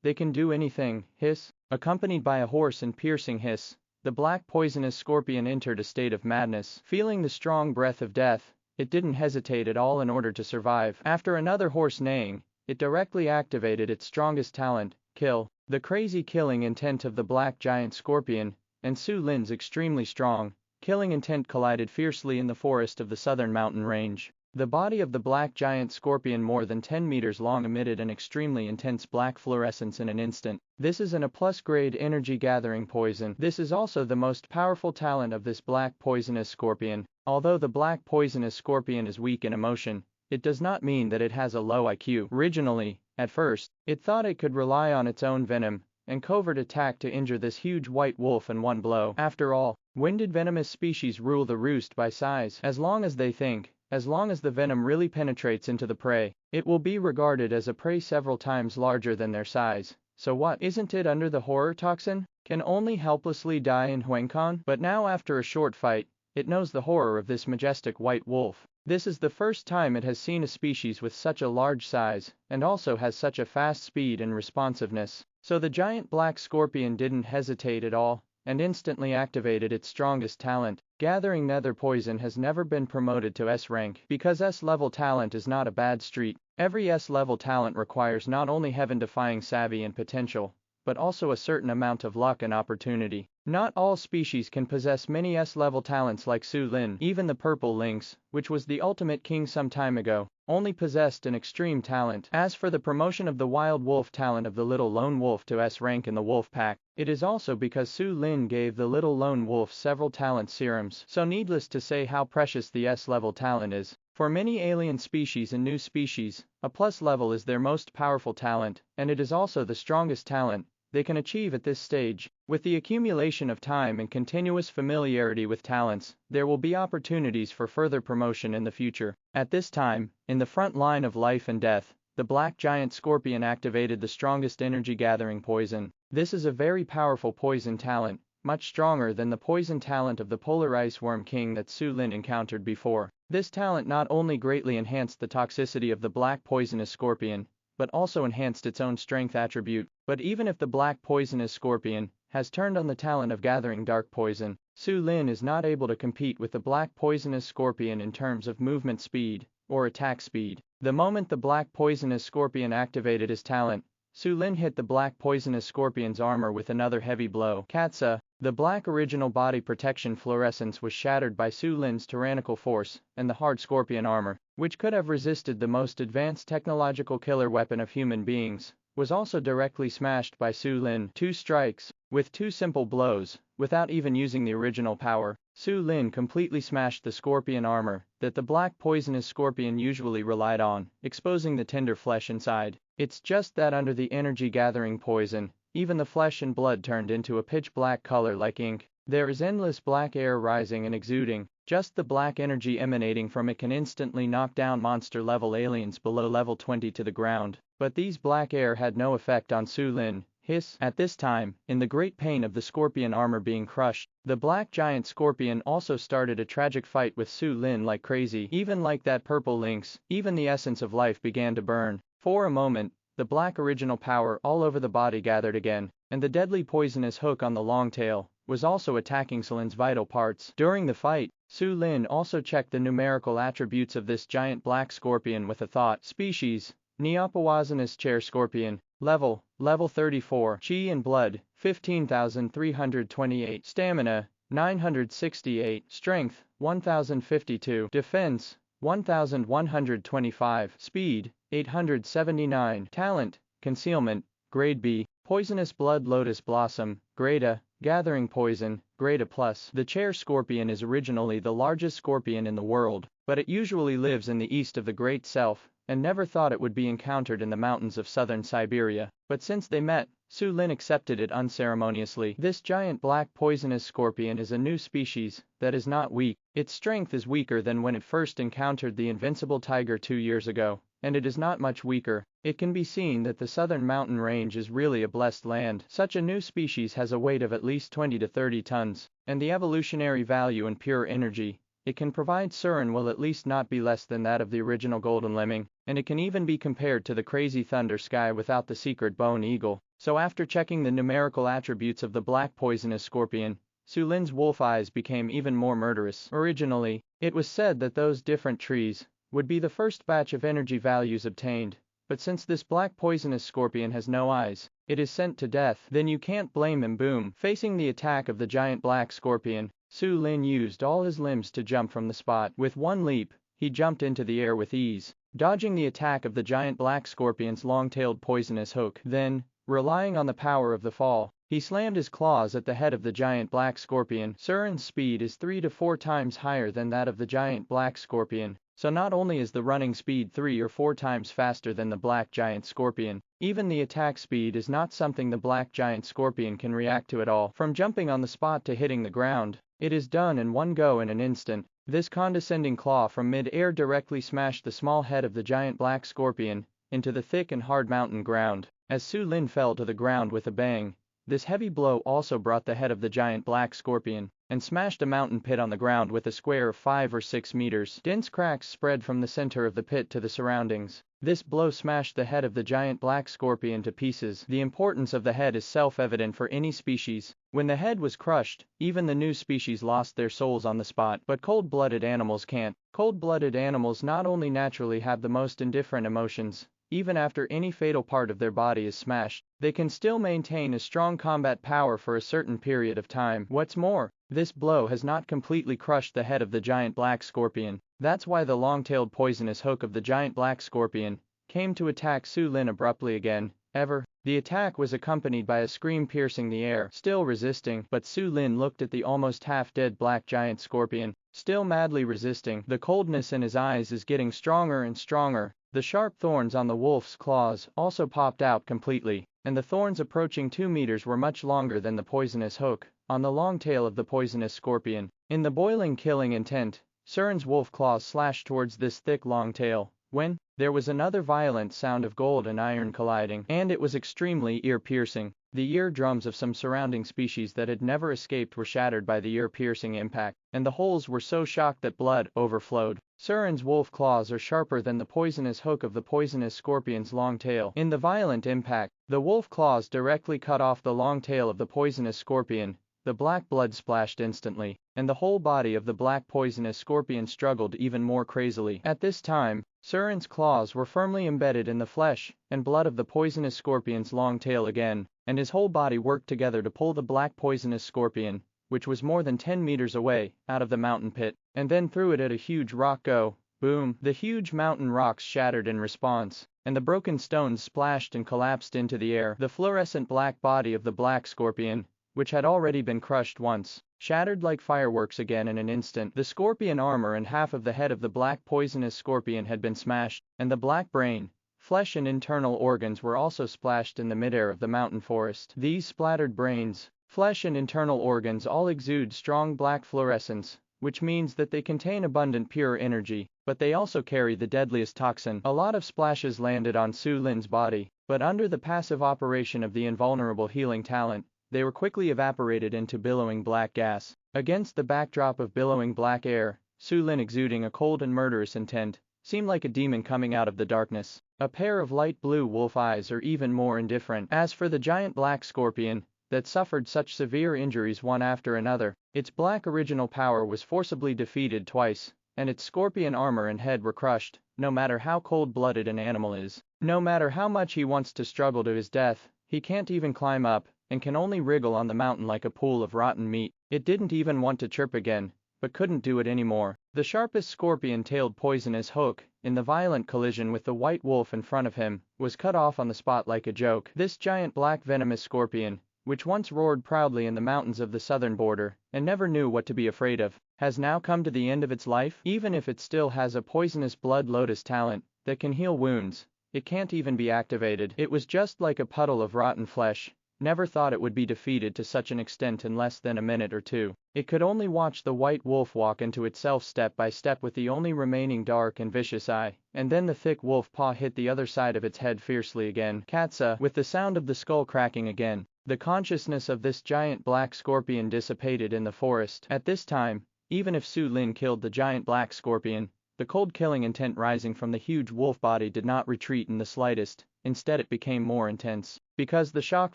they can do anything. Hiss. Accompanied by a hoarse and piercing hiss, the black poisonous scorpion entered a state of madness. Feeling the strong breath of death, it didn't hesitate at all in order to survive. After another hoarse neighing, it directly activated its strongest talent, kill. The crazy killing intent of the black giant scorpion, and Su Lin's extremely strong killing intent collided fiercely in the forest of the southern mountain range. The body of the black giant scorpion more than 10 meters long emitted an extremely intense black fluorescence in an instant. This is an A+ grade energy gathering poison. This is also the most powerful talent of this black poisonous scorpion. Although the black poisonous scorpion is weak in emotion, it does not mean that it has a low IQ. Originally, at first, it thought it could rely on its own venom and covert attack to injure this huge white wolf in one blow. After all, winged venomous species rule the roost by size. As long as the venom really penetrates into the prey, it will be regarded as a prey several times larger than their size. So what? Isn't it under the horror toxin? Can only helplessly die in Huangcon? But now after a short fight, it knows the horror of this majestic white wolf. This is the first time it has seen a species with such a large size, and also has such a fast speed and responsiveness. So the giant black scorpion didn't hesitate at all, and instantly activated its strongest talent. Gathering nether poison has never been promoted to S rank, because S-level talent is not a bad street. Every S-level talent requires not only heaven-defying savvy and potential, but also a certain amount of luck and opportunity. Not all species can possess many S-level talents like Su Lin. Even the purple lynx, which was the ultimate king some time ago, only possessed an extreme talent. As for the promotion of the wild wolf talent of the little lone wolf to S rank in the wolf pack, it is also because Su Lin gave the little lone wolf several talent serums. So needless to say how precious the S-level talent is. For many alien species and new species, A+ level is their most powerful talent, and it is also the strongest talent they can achieve at this stage. With the accumulation of time and continuous familiarity with talents, there will be opportunities for further promotion in the future. At this time, in the front line of life and death, the black giant scorpion activated the strongest energy gathering poison. This is a very powerful poison talent, much stronger than the poison talent of the polar ice worm king that Su Lin encountered before. This talent not only greatly enhanced the toxicity of the black poisonous scorpion, but also enhanced its own strength attribute. But even if the black poisonous scorpion has turned on the talent of gathering dark poison, Su Lin is not able to compete with the black poisonous scorpion in terms of movement speed or attack speed. The moment the black poisonous scorpion activated his talent, Su Lin hit the black poisonous scorpion's armor with another heavy blow. Katsa, the black original body protection fluorescence was shattered by Su Lin's tyrannical force, and the hard scorpion armor, which could have resisted the most advanced technological killer weapon of human beings, was also directly smashed by Su Lin. 2 strikes. With 2 simple blows, without even using the original power, Su Lin completely smashed the scorpion armor that the black poisonous scorpion usually relied on, exposing the tender flesh inside. It's just that under the energy gathering poison, even the flesh and blood turned into a pitch black color like ink. There is endless black air rising and exuding. Just the black energy emanating from it can instantly knock down monster-level aliens below level 20 to the ground. But these black air had no effect on Su Lin. Hiss. At this time, in the great pain of the scorpion armor being crushed, the black giant scorpion also started a tragic fight with Su Lin like crazy. Even like that purple lynx, even the essence of life began to burn. For a moment, the black original power all over the body gathered again, and the deadly poisonous hook on the long tail was also attacking Su Lin's vital parts. During the fight, Su Lin also checked the numerical attributes of this giant black scorpion with a thought. Species: Neopoisonous chair scorpion. Level 34. Chi and blood, 15,328, stamina, 968, strength, 1,052, defense, 1,125, speed, 879, talent, concealment, grade B, poisonous blood lotus blossom, grade A, gathering poison, grade A+. The chair scorpion is originally the largest scorpion in the world, but it usually lives in the east of the Great Self, and never thought it would be encountered in the mountains of southern Siberia. But since they met, Su Lin accepted it unceremoniously. This giant black poisonous scorpion is a new species that is not weak. Its strength is weaker than when it first encountered the invincible tiger 2 years ago, and it is not much weaker. It can be seen that the southern mountain range is really a blessed land. Such a new species has a weight of at least 20 to 30 tons, and the evolutionary value in pure energy it can provide Surin will at least not be less than that of the original golden lemming, and it can even be compared to the crazy thunder sky without the secret bone eagle. So after checking the numerical attributes of the black poisonous scorpion, Su Lin's wolf eyes became even more murderous. Originally, it was said that those different trees would be the first batch of energy values obtained, but since this black poisonous scorpion has no eyes, it is sent to death. Then you can't blame him. Boom. Facing the attack of the giant black scorpion, Su Lin used all his limbs to jump from the spot. With one leap, he jumped into the air with ease, dodging the attack of the giant black scorpion's long-tailed poisonous hook. Then, relying on the power of the fall, he slammed his claws at the head of the giant black scorpion. Surin's speed is 3 to 4 times higher than that of the giant black scorpion, so not only is the running speed 3 or 4 times faster than the black giant scorpion, even the attack speed is not something the black giant scorpion can react to at all. From jumping on the spot to hitting the ground, it is done in one go in an instant. This condescending claw from mid-air directly smashed the small head of the giant black scorpion into the thick and hard mountain ground. As Su Lin fell to the ground with a bang, this heavy blow also brought the head of the giant black scorpion and smashed a mountain pit on the ground with a square of 5 or 6 meters. Dense cracks spread from the center of the pit to the surroundings. This blow smashed the head of the giant black scorpion to pieces. The importance of the head is self-evident for any species. When the head was crushed, even the new species lost their souls on the spot. But cold-blooded animals can't. Cold-blooded animals not only naturally have the most indifferent emotions, even after any fatal part of their body is smashed, they can still maintain a strong combat power for a certain period of time. What's more, this blow has not completely crushed the head of the giant black scorpion. That's why the long-tailed poisonous hook of the giant black scorpion came to attack Su Lin abruptly again. The attack was accompanied by a scream piercing the air. Still resisting, but Su Lin looked at the almost half-dead black giant scorpion, still madly resisting. The coldness in his eyes is getting stronger and stronger. The sharp thorns on the wolf's claws also popped out completely, and the thorns approaching 2 meters were much longer than the poisonous hook on the long tail of the poisonous scorpion. In the boiling killing intent, Surin's wolf claws slashed towards this thick long tail, when there was another violent sound of gold and iron colliding, and it was extremely ear-piercing. The eardrums of some surrounding species that had never escaped were shattered by the ear-piercing impact, and the holes were so shocked that blood overflowed. Surin's wolf claws are sharper than the poisonous hook of the poisonous scorpion's long tail. In the violent impact, the wolf claws directly cut off the long tail of the poisonous scorpion. The black blood splashed instantly, and the whole body of the black poisonous scorpion struggled even more crazily. At this time, Surin's claws were firmly embedded in the flesh and blood of the poisonous scorpion's long tail again, and his whole body worked together to pull the black poisonous scorpion, which was more than 10 meters away, out of the mountain pit, and then threw it at a huge rock. Go! Boom! The huge mountain rocks shattered in response, and the broken stones splashed and collapsed into the air. The fluorescent black body of the black scorpion, which had already been crushed once, shattered like fireworks again in an instant. The scorpion armor and half of the head of the black poisonous scorpion had been smashed, and the black brain, flesh and internal organs were also splashed in the midair of the mountain forest. These splattered brains, flesh and internal organs all exude strong black fluorescence, which means that they contain abundant pure energy, but they also carry the deadliest toxin. A lot of splashes landed on Su Lin's body, but under the passive operation of the invulnerable healing talent, they were quickly evaporated into billowing black gas. Against the backdrop of billowing black air, Su Lin, exuding a cold and murderous intent, seemed like a demon coming out of the darkness. A pair of light blue wolf eyes are even more indifferent. As for the giant black scorpion, that suffered such severe injuries one after another, its black original power was forcibly defeated twice, and its scorpion armor and head were crushed. No matter how cold-blooded an animal is, no matter how much he wants to struggle to his death, he can't even climb up, and can only wriggle on the mountain like a pool of rotten meat. It didn't even want to chirp again, but couldn't do it anymore. The sharpest scorpion-tailed poisonous hook, in the violent collision with the white wolf in front of him, was cut off on the spot like a joke. This giant black venomous scorpion, which once roared proudly in the mountains of the southern border, and never knew what to be afraid of, has now come to the end of its life. Even if it still has a poisonous blood lotus talent that can heal wounds, it can't even be activated. It was just like a puddle of rotten flesh. Never thought it would be defeated to such an extent in less than a minute or two. It could only watch the white wolf walk into itself step by step with the only remaining dark and vicious eye, and then the thick wolf paw hit the other side of its head fiercely again. Katsa, with the sound of the skull cracking again. The consciousness of this giant black scorpion dissipated in the forest. At this time, even if Su Lin killed the giant black scorpion, the cold killing intent rising from the huge wolf body did not retreat in the slightest. Instead it became more intense. Because the shock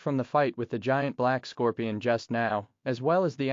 from the fight with the giant black scorpion just now, as well as the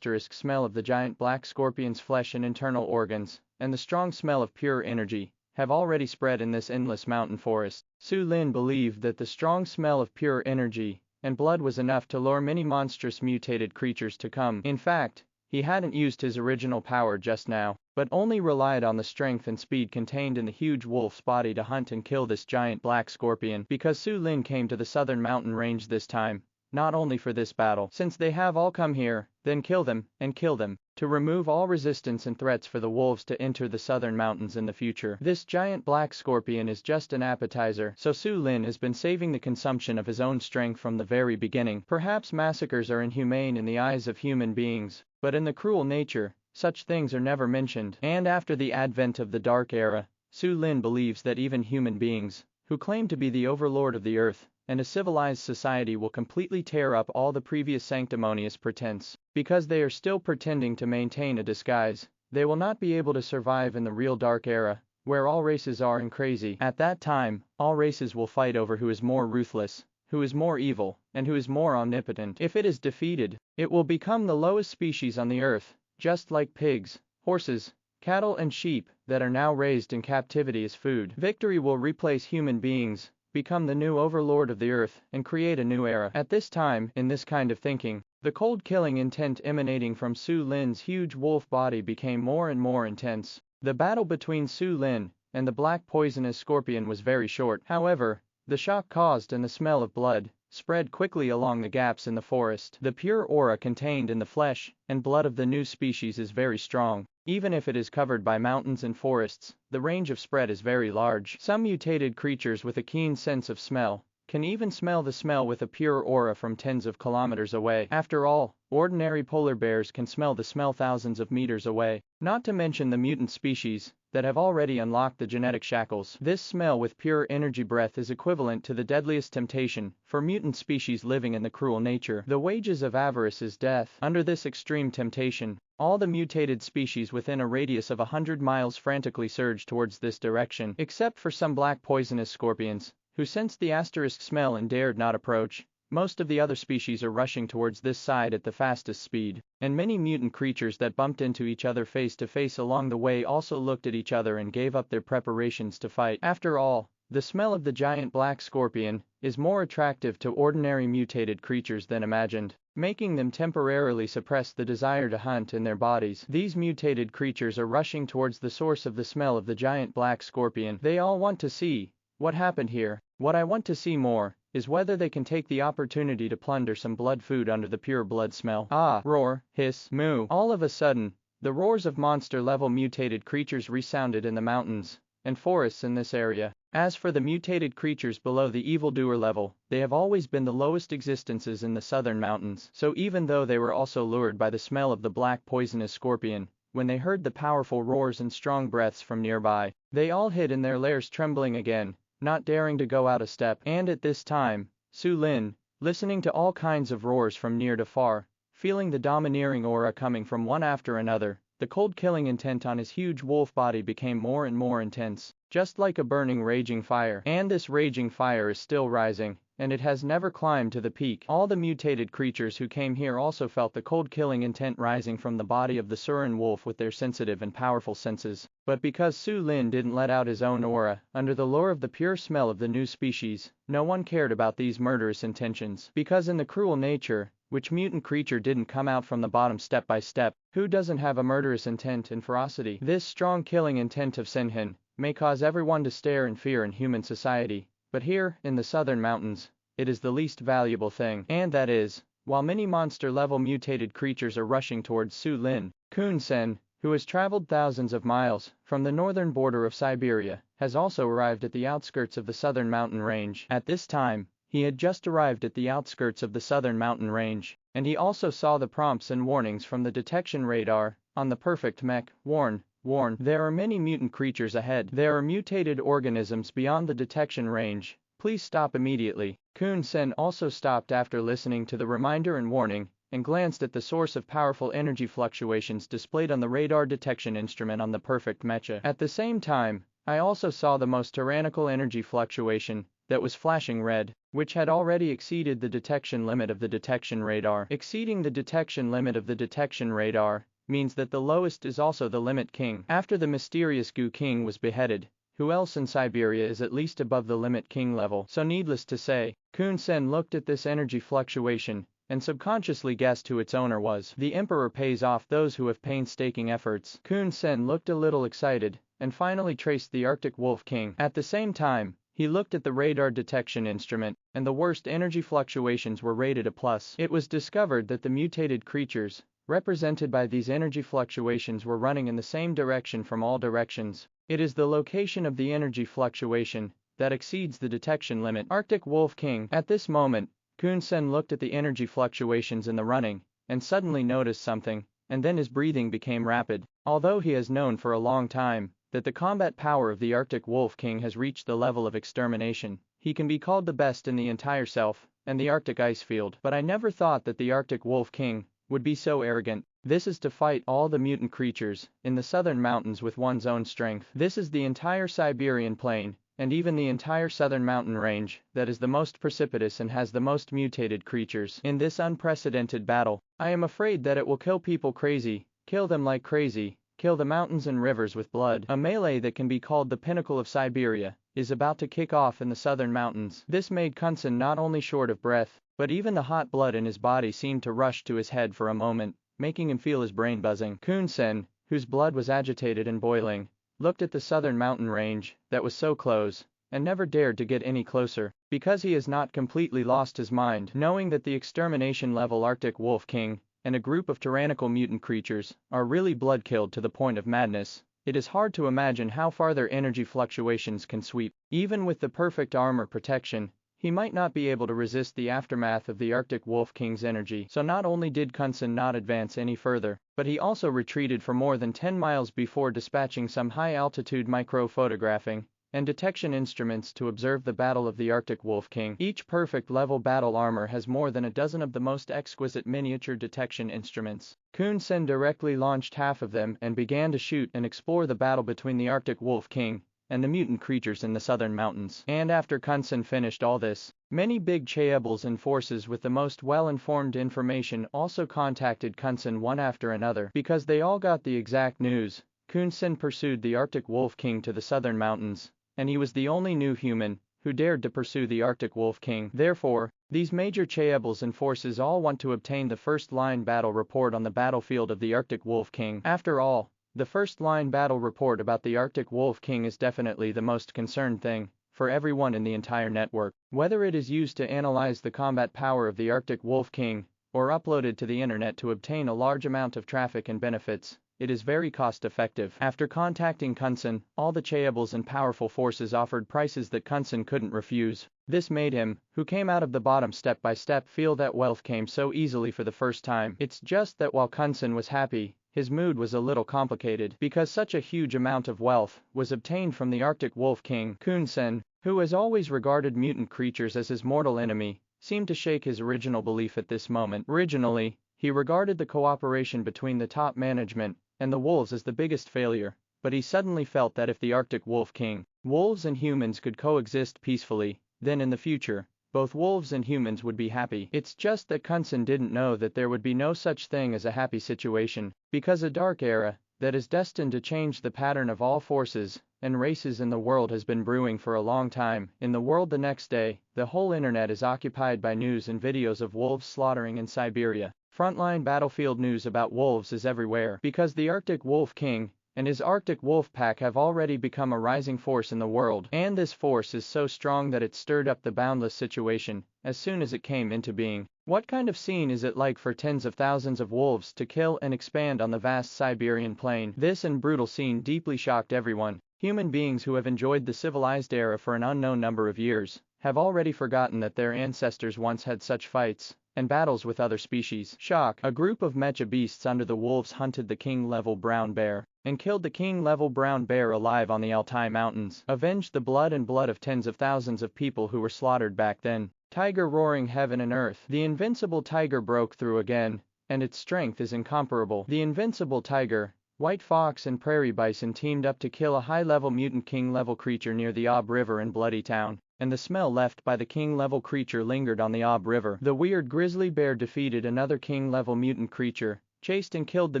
smell of the giant black scorpion's flesh and internal organs, and the strong smell of pure energy, have already spread in this endless mountain forest. Su Lin believed that the strong smell of pure energy and blood was enough to lure many monstrous mutated creatures to come. In fact, he hadn't used his original power just now, but only relied on the strength and speed contained in the huge wolf's body to hunt and kill this giant black scorpion. Because Su Lin came to the southern mountain range this time, not only for this battle, since they have all come here, then kill them, and kill them, to remove all resistance and threats for the wolves to enter the southern mountains in the future. This giant black scorpion is just an appetizer, so Su Lin has been saving the consumption of his own strength from the very beginning. Perhaps massacres are inhumane in the eyes of human beings, but in the cruel nature, such things are never mentioned. And after the advent of the Dark Era, Su Lin believes that even human beings, who claim to be the overlord of the earth, and a civilized society will completely tear up all the previous sanctimonious pretense. Because they are still pretending to maintain a disguise, they will not be able to survive in the real Dark Era, where all races are and crazy. At that time, all races will fight over who is more ruthless, who is more evil, and who is more omnipotent. If it is defeated, it will become the lowest species on the earth, just like pigs, horses, cattle and sheep that are now raised in captivity as food. Victory will replace human beings, become the new overlord of the earth, and create a new era. At this time, in this kind of thinking, the cold killing intent emanating from Su Lin's huge wolf body became more and more intense. The battle between Su Lin and the black poisonous scorpion was very short. However, the shock caused and the smell of blood spread quickly along the gaps in the forest. The pure aura contained in the flesh and blood of the new species is very strong. Even if it is covered by mountains and forests, the range of spread is very large. Some mutated creatures with a keen sense of smell can even smell the smell with a pure aura from tens of kilometers away. After all, ordinary polar bears can smell the smell thousands of meters away. Not to mention the mutant species that have already unlocked the genetic shackles. This smell with pure energy breath is equivalent to the deadliest temptation for mutant species living in the cruel nature. The wages of avarice is death. Under this extreme temptation, all the mutated species within a radius of 100 miles frantically surge towards this direction, except for some black poisonous scorpions, who sensed the asterisk smell and dared not approach. Most of the other species are rushing towards this side at the fastest speed, and many mutant creatures that bumped into each other face to face along the way also looked at each other and gave up their preparations to fight. After all, the smell of the giant black scorpion is more attractive to ordinary mutated creatures than imagined, making them temporarily suppress the desire to hunt in their bodies. These mutated creatures are rushing towards the source of the smell of the giant black scorpion. They all want to see what happened here. What I want to see more is whether they can take the opportunity to plunder some blood food under the pure blood smell. Ah! Roar, hiss, moo. All of a sudden, the roars of monster-level mutated creatures resounded in the mountains and forests in this area. As for the mutated creatures below the evildoer level, they have always been the lowest existences in the southern mountains. So even though they were also lured by the smell of the black poisonous scorpion, when they heard the powerful roars and strong breaths from nearby, they all hid in their lairs trembling again, not daring to go out a step. And at this time, Su Lin, listening to all kinds of roars from near to far, feeling the domineering aura coming from one after another, the cold killing intent on his huge wolf body became more and more intense, just like a burning raging fire. And this raging fire is still rising, and it has never climbed to the peak. All the mutated creatures who came here also felt the cold killing intent rising from the body of the Surin wolf with their sensitive and powerful senses. But because Su Lin didn't let out his own aura, under the lure of the pure smell of the new species, no one cared about these murderous intentions. Because in the cruel nature, which mutant creature didn't come out from the bottom step by step? Who doesn't have a murderous intent and ferocity? This strong killing intent of Senhin may cause everyone to stare in fear in human society. But here, in the southern mountains, it is the least valuable thing. And that is, while many monster-level mutated creatures are rushing towards Su Lin, Kun Sen, who has traveled thousands of miles from the northern border of Siberia, has also arrived at the outskirts of the southern mountain range. At this time, he had just arrived at the outskirts of the southern mountain range, and he also saw the prompts and warnings from the detection radar on the perfect mech. Warn, there are many mutant creatures ahead. There are mutated organisms beyond the detection range. Please stop immediately. Kun Sen also stopped after listening to the reminder and warning, and glanced at the source of powerful energy fluctuations displayed on the radar detection instrument on the perfect mecha. At the same time, I also saw the most tyrannical energy fluctuation that was flashing red, which had already exceeded the detection limit of the detection radar. Exceeding the detection limit of the detection radar means that the lowest is also the limit king. After the mysterious Gu King was beheaded, who else in Siberia is at least above the limit king level? So needless to say, Kun Sen looked at this energy fluctuation and subconsciously guessed who its owner was. The emperor pays off those who have painstaking efforts. Kun Sen looked a little excited and finally traced the Arctic Wolf King. At the same time, he looked at the radar detection instrument, and the worst energy fluctuations were rated A+. It was discovered that the mutated creatures represented by these energy fluctuations were running in the same direction from all directions. It is the location of the energy fluctuation that exceeds the detection limit. Arctic Wolf King. At this moment, Kun Sen looked at the energy fluctuations in the running, and suddenly noticed something, and then his breathing became rapid. Although he has known for a long time that the combat power of the Arctic Wolf King has reached the level of extermination, he can be called the best in the entire Self and the Arctic ice field. But I never thought that the Arctic Wolf King would be so arrogant. This is to fight all the mutant creatures in the southern mountains with one's own strength. This is the entire Siberian plain, and even the entire southern mountain range, that is the most precipitous and has the most mutated creatures. In this unprecedented battle, I am afraid that it will kill people crazy, kill them like crazy, kill the mountains and rivers with blood. A melee that can be called the pinnacle of Siberia is about to kick off in the southern mountains. This made Kun Sen not only short of breath, but even the hot blood in his body seemed to rush to his head for a moment, making him feel his brain buzzing. Kun Sen, whose blood was agitated and boiling, looked at the southern mountain range that was so close, and never dared to get any closer, because he has not completely lost his mind, knowing that the extermination level Arctic Wolf King and a group of tyrannical mutant creatures are really blood-killed to the point of madness. It is hard to imagine how far their energy fluctuations can sweep. Even with the perfect armor protection, he might not be able to resist the aftermath of the Arctic Wolf King's energy. So not only did Kun Sen not advance any further, but he also retreated for more than 10 miles before dispatching some high-altitude micro-photographing and detection instruments to observe the battle of the Arctic Wolf King. Each perfect level battle armor has more than a dozen of the most exquisite miniature detection instruments. Kun Sen directly launched half of them and began to shoot and explore the battle between the Arctic Wolf King and the mutant creatures in the southern mountains. And after Kun Sen finished all this, many big chaebals and forces with the most well-informed information also contacted Kun Sen one after another. Because they all got the exact news, Kun Sen pursued the Arctic Wolf King to the southern mountains, and he was the only new human who dared to pursue the Arctic Wolf King. Therefore, these major chaebals and forces all want to obtain the first-line battle report on the battlefield of the Arctic Wolf King. After all, the first-line battle report about the Arctic Wolf King is definitely the most concerned thing for everyone in the entire network. Whether it is used to analyze the combat power of the Arctic Wolf King, or uploaded to the internet to obtain a large amount of traffic and benefits, it is very cost-effective. After contacting Kun Sen, all the chaebals and powerful forces offered prices that Kun Sen couldn't refuse. This made him, who came out of the bottom step by step, feel that wealth came so easily for the first time. It's just that while Kun Sen was happy, his mood was a little complicated, because such a huge amount of wealth was obtained from the Arctic Wolf King. Kun Sen, who has always regarded mutant creatures as his mortal enemy, seemed to shake his original belief at this moment. Originally, he regarded the cooperation between the top management and the wolves as the biggest failure, but he suddenly felt that if the Arctic Wolf King, wolves and humans could coexist peacefully, then in the future, both wolves and humans would be happy. It's just that Kunsen didn't know that there would be no such thing as a happy situation, because a dark era, that is destined to change the pattern of all forces and races in the world has been brewing for a long time. In the world the next day, the whole internet is occupied by news and videos of wolves slaughtering in Siberia. Frontline battlefield news about wolves is everywhere, because the Arctic Wolf King and his Arctic wolf pack have already become a rising force in the world, and this force is so strong that it stirred up the boundless situation as soon as it came into being. What kind of scene is it like for tens of thousands of wolves to kill and expand on the vast Siberian plain? This and brutal scene deeply shocked everyone. Human beings who have enjoyed the civilized era for an unknown number of years have already forgotten that their ancestors once had such fights and battles with other species. Shock. A group of mecha beasts under the wolves hunted the king-level brown bear and killed the king-level brown bear alive on the Altai Mountains. Avenged the blood of tens of thousands of people who were slaughtered back then. Tiger roaring heaven and earth. The invincible tiger broke through again, and its strength is incomparable. The invincible tiger, white fox and prairie bison teamed up to kill a high-level mutant king-level creature near the Ob River in Bloody Town, and the smell left by the king-level creature lingered on the Ob River. The weird grizzly bear defeated another king-level mutant creature, chased and killed the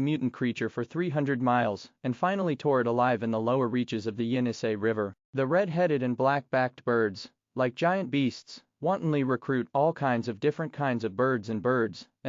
mutant creature for 300 miles, and finally tore it alive in the lower reaches of the Yenisei River. The red-headed and black-backed birds, like giant beasts, wantonly recruit all kinds of different kinds of birds, and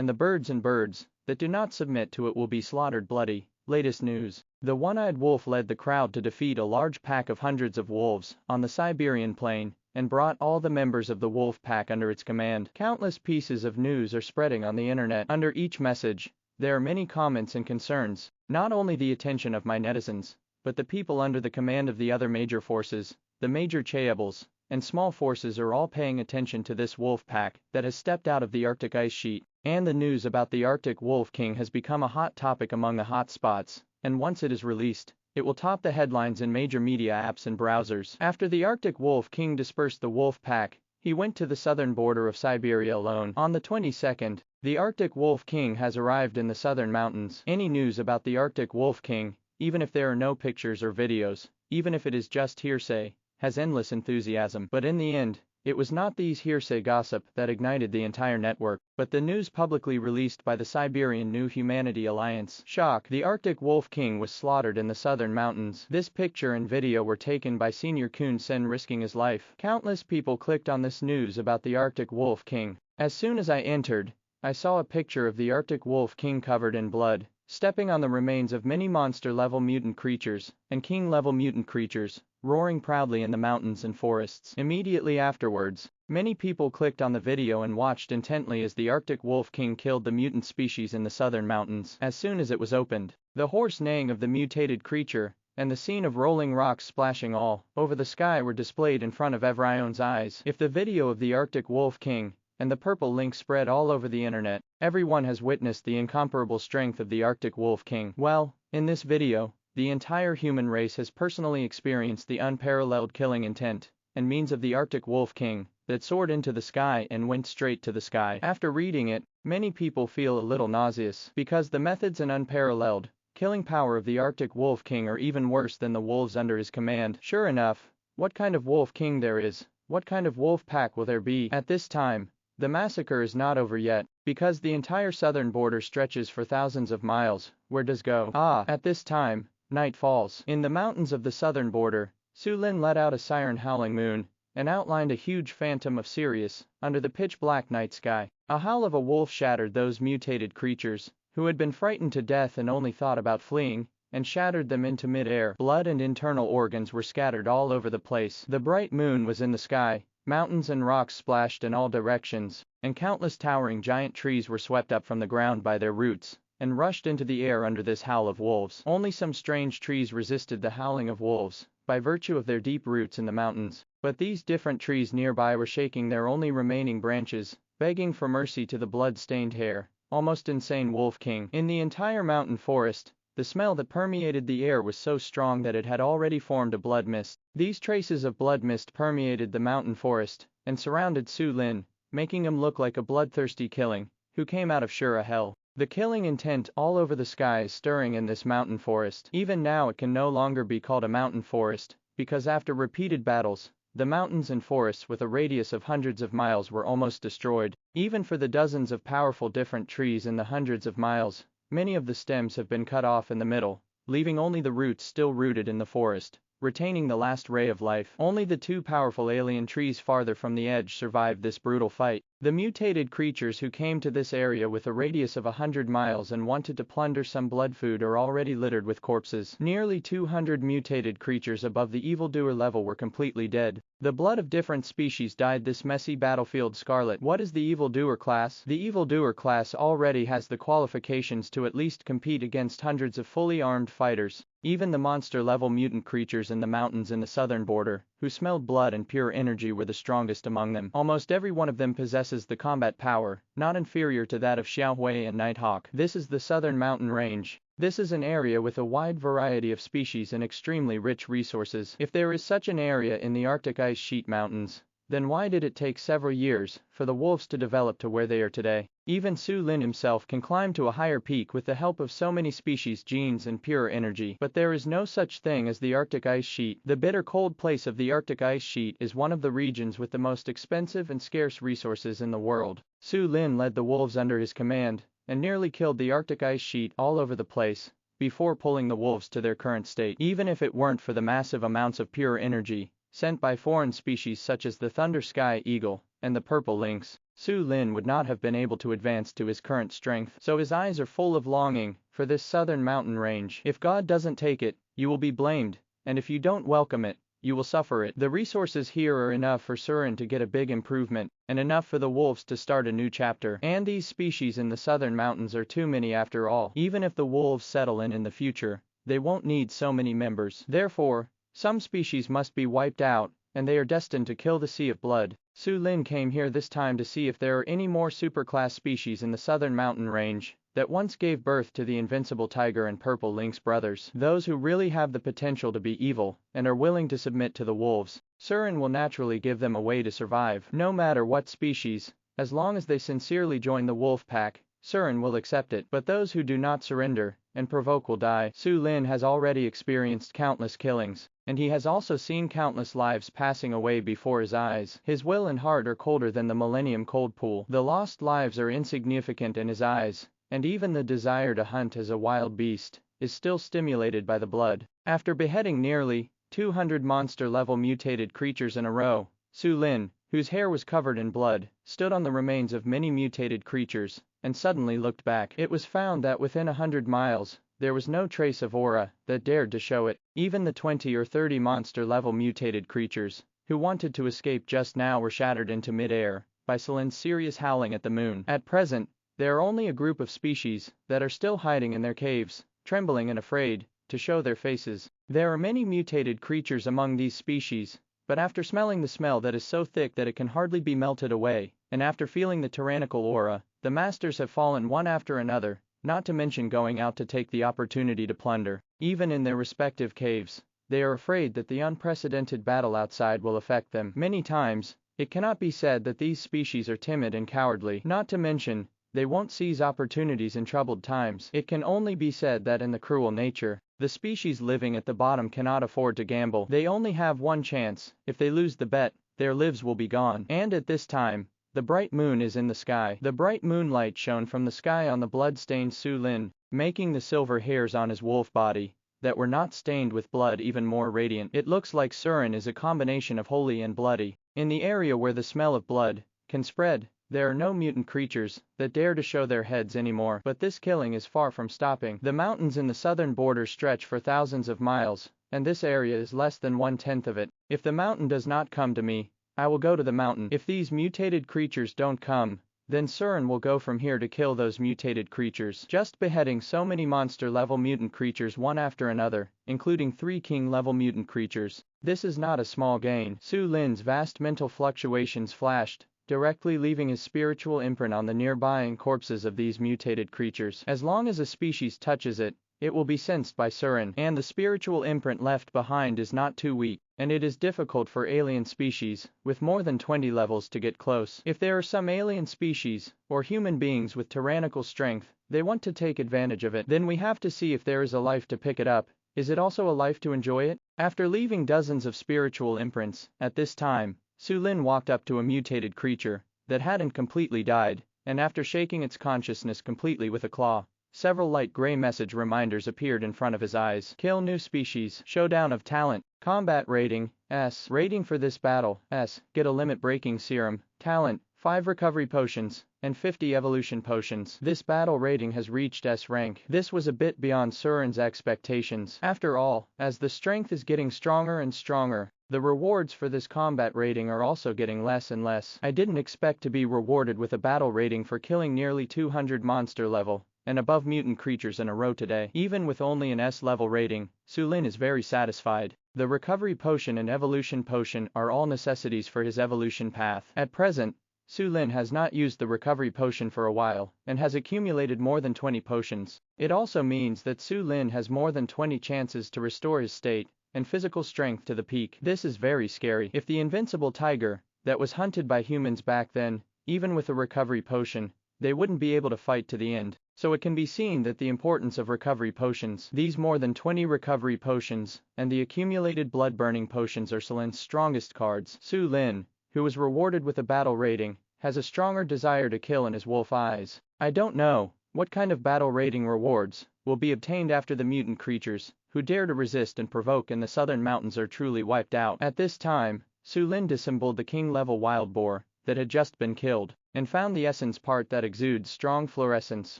the birds that do not submit to it will be slaughtered bloody. Latest news. The one-eyed wolf led the crowd to defeat a large pack of hundreds of wolves on the Siberian plain, and brought all the members of the wolf pack under its command. Countless pieces of news are spreading on the internet. Under each message, there are many comments and concerns, not only the attention of my netizens, but the people under the command of the other major forces, the major chaebals, and small forces are all paying attention to this wolf pack that has stepped out of the Arctic ice sheet, and the news about the Arctic Wolf King has become a hot topic among the hot spots, and once it is released, it will top the headlines in major media apps and browsers. After the Arctic Wolf King dispersed the wolf pack, he went to the southern border of Siberia alone. On the 22nd, the Arctic Wolf King has arrived in the southern mountains. Any news about the Arctic Wolf King, even if there are no pictures or videos, even if it is just hearsay, has endless enthusiasm. But in the end, it was not these hearsay gossip that ignited the entire network, but the news publicly released by the Siberian New Humanity Alliance. Shock. The Arctic Wolf King was slaughtered in the southern mountains. This picture and video were taken by Senior Kun Sen risking his life. Countless people clicked on this news about the Arctic Wolf King. As soon as I entered, I saw a picture of the Arctic Wolf King covered in blood, stepping on the remains of many monster-level mutant creatures and king-level mutant creatures, roaring proudly in the mountains and forests. Immediately afterwards, many people clicked on the video and watched intently as the Arctic Wolf King killed the mutant species in the southern mountains. As soon as it was opened, the hoarse neighing of the mutated creature and the scene of rolling rocks splashing all over the sky were displayed in front of everyone's eyes. If the video of the Arctic Wolf King and the purple link spread all over the internet, everyone has witnessed the incomparable strength of the Arctic Wolf King. Well, in this video, the entire human race has personally experienced the unparalleled killing intent and means of the Arctic Wolf King that soared into the sky and went straight to the sky. After reading it, many people feel a little nauseous, because the methods and unparalleled killing power of the Arctic Wolf King are even worse than the wolves under his command. Sure enough, what kind of Wolf King there is, what kind of wolf pack will there be? At this time, the massacre is not over yet, because the entire southern border stretches for thousands of miles. Where does go? At this time, night falls. In the mountains of the southern border, Sulin let out a siren howling moon, and outlined a huge phantom of Sirius under the pitch-black night sky. A howl of a wolf shattered those mutated creatures, who had been frightened to death and only thought about fleeing, and shattered them into mid-air. Blood and internal organs were scattered all over the place. The bright moon was in the sky, mountains and rocks splashed in all directions, and countless towering giant trees were swept up from the ground by their roots, and rushed into the air under this howl of wolves. Only some strange trees resisted the howling of wolves, by virtue of their deep roots in the mountains, but these different trees nearby were shaking their only remaining branches, begging for mercy to the blood-stained hair, almost insane Wolf King. In the entire mountain forest, the smell that permeated the air was so strong that it had already formed a blood mist. These traces of blood mist permeated the mountain forest, and surrounded Su Lin, making him look like a bloodthirsty killing, who came out of Shura hell. The killing intent all over the sky is stirring in this mountain forest. Even now it can no longer be called a mountain forest, because after repeated battles, The mountains and forests with a radius of hundreds of miles were almost destroyed. Even for the dozens of powerful different trees in the hundreds of miles, many of the stems have been cut off in the middle, leaving only the roots still rooted in the forest, retaining the last ray of life. Only the two powerful alien trees farther from the edge survived this brutal fight. The mutated creatures who came to this area with a radius of 100 miles and wanted to plunder some blood food are already littered with corpses. Nearly 200 mutated creatures above the evildoer level were completely dead. The blood of different species dyed this messy battlefield scarlet. What is the evildoer class? The evildoer class already has the qualifications to at least compete against hundreds of fully armed fighters. Even the monster-level mutant creatures in the mountains in the southern border, who smelled blood and pure energy, were the strongest among them. Almost every one of them possesses the combat power, not inferior to that of Xiaohui and Nighthawk. This is the southern mountain range. This is an area with a wide variety of species and extremely rich resources. If there is such an area in the Arctic ice sheet mountains, then why did it take several years for the wolves to develop to where they are today? Even Su Lin himself can climb to a higher peak with the help of so many species genes and pure energy. But there is no such thing as the Arctic ice sheet. The bitter cold place of the Arctic ice sheet is one of the regions with the most expensive and scarce resources in the world. Su Lin led the wolves under his command and nearly killed the Arctic ice sheet all over the place before pulling the wolves to their current state. Even if it weren't for the massive amounts of pure energy sent by foreign species such as the thunder sky eagle and the purple lynx, Su Lin would not have been able to advance to his current strength. So his eyes are full of longing for this southern mountain range. If God doesn't take it, you will be blamed, and if you don't welcome it, you will suffer it. The resources here are enough for Surin to get a big improvement, and enough for the wolves to start a new chapter. And these species in the southern mountains are too many after all. Even if the wolves settle in the future, they won't need so many members. Therefore, some species must be wiped out, and they are destined to kill the Sea of Blood. Su Lin came here this time to see if there are any more superclass species in the southern mountain range that once gave birth to the invincible tiger and purple lynx brothers. Those who really have the potential to be evil and are willing to submit to the wolves, Surin will naturally give them a way to survive. No matter what species, as long as they sincerely join the wolf pack, Surin will accept it. But those who do not surrender and provoke will die. Su Lin has already experienced countless killings, and he has also seen countless lives passing away before his eyes. His will and heart are colder than the Millennium Cold Pool. The lost lives are insignificant in his eyes, and even the desire to hunt as a wild beast is still stimulated by the blood. After beheading nearly 200 monster-level mutated creatures in a row, Su Lin, whose hair was covered in blood, stood on the remains of many mutated creatures, and suddenly looked back. It was found that within 100 miles, there was no trace of aura that dared to show it. Even the 20 or 30 monster-level mutated creatures who wanted to escape just now were shattered into mid-air by Sulin's serious howling at the moon. At present, there are only a group of species that are still hiding in their caves, trembling and afraid to show their faces. There are many mutated creatures among these species, but after smelling the smell that is so thick that it can hardly be melted away, and after feeling the tyrannical aura, the masters have fallen one after another, not to mention going out to take the opportunity to plunder. Even in their respective caves, they are afraid that the unprecedented battle outside will affect them. Many times, it cannot be said that these species are timid and cowardly, not to mention, they won't seize opportunities in troubled times. It can only be said that in the cruel nature, the species living at the bottom cannot afford to gamble. They only have one chance. If they lose the bet, their lives will be gone. And at this time, the bright moon is in the sky. The bright moonlight shone from the sky on the blood-stained Su Lin, making the silver hairs on his wolf body, that were not stained with blood, even more radiant. It looks like Surin is a combination of holy and bloody. In the area where the smell of blood can spread, there are no mutant creatures that dare to show their heads anymore. But this killing is far from stopping. The mountains in the southern border stretch for thousands of miles, and this area is less than 1/10 of it. If the mountain does not come to me, I will go to the mountain. If these mutated creatures don't come, then Surin will go from here to kill those mutated creatures. Just beheading so many monster-level mutant creatures one after another, including 3 king-level mutant creatures. This is not a small gain. Su Lin's vast mental fluctuations flashed, directly leaving his spiritual imprint on the nearby corpses of these mutated creatures. As long as a species touches it, it will be sensed by Surin, and the spiritual imprint left behind is not too weak, and it is difficult for alien species with more than 20 levels to get close. If there are some alien species, or human beings with tyrannical strength, they want to take advantage of it, then we have to see if there is a life to pick it up, Is it also a life to enjoy it? After leaving dozens of spiritual imprints, at this time, Su Lin walked up to a mutated creature that hadn't completely died, and after shaking its consciousness completely with a claw, several light gray message reminders appeared in front of his eyes. Kill new species. Showdown of talent. Combat rating, S. Rating for this battle, S. Get a limit-breaking serum. Talent, 5 recovery potions, and 50 evolution potions. This battle rating has reached S rank. This was a bit beyond Surin's expectations. After all, as the strength is getting stronger and stronger, the rewards for this combat rating are also getting less and less. I didn't expect to be rewarded with a battle rating for killing nearly 200 monster level and above mutant creatures in a row today. Even with only an S level rating, Su Lin is very satisfied. The recovery potion and evolution potion are all necessities for his evolution path. At present, Su Lin has not used the recovery potion for a while, and has accumulated more than 20 potions. It also means that Su Lin has more than 20 chances to restore his state and physical strength to the peak. This is very scary. If the invincible tiger that was hunted by humans back then, even with a recovery potion, they wouldn't be able to fight to the end. So it can be seen that the importance of recovery potions. These more than 20 recovery potions and the accumulated blood-burning potions are Su Lin's strongest cards. Su Lin, who was rewarded with a battle rating, has a stronger desire to kill in his wolf eyes. I don't know what kind of battle rating rewards will be obtained after the mutant creatures who dare to resist and provoke in the southern mountains are truly wiped out. At this time, Su Lin dissembled the king-level wild boar that had just been killed, and found the essence part that exudes strong fluorescence.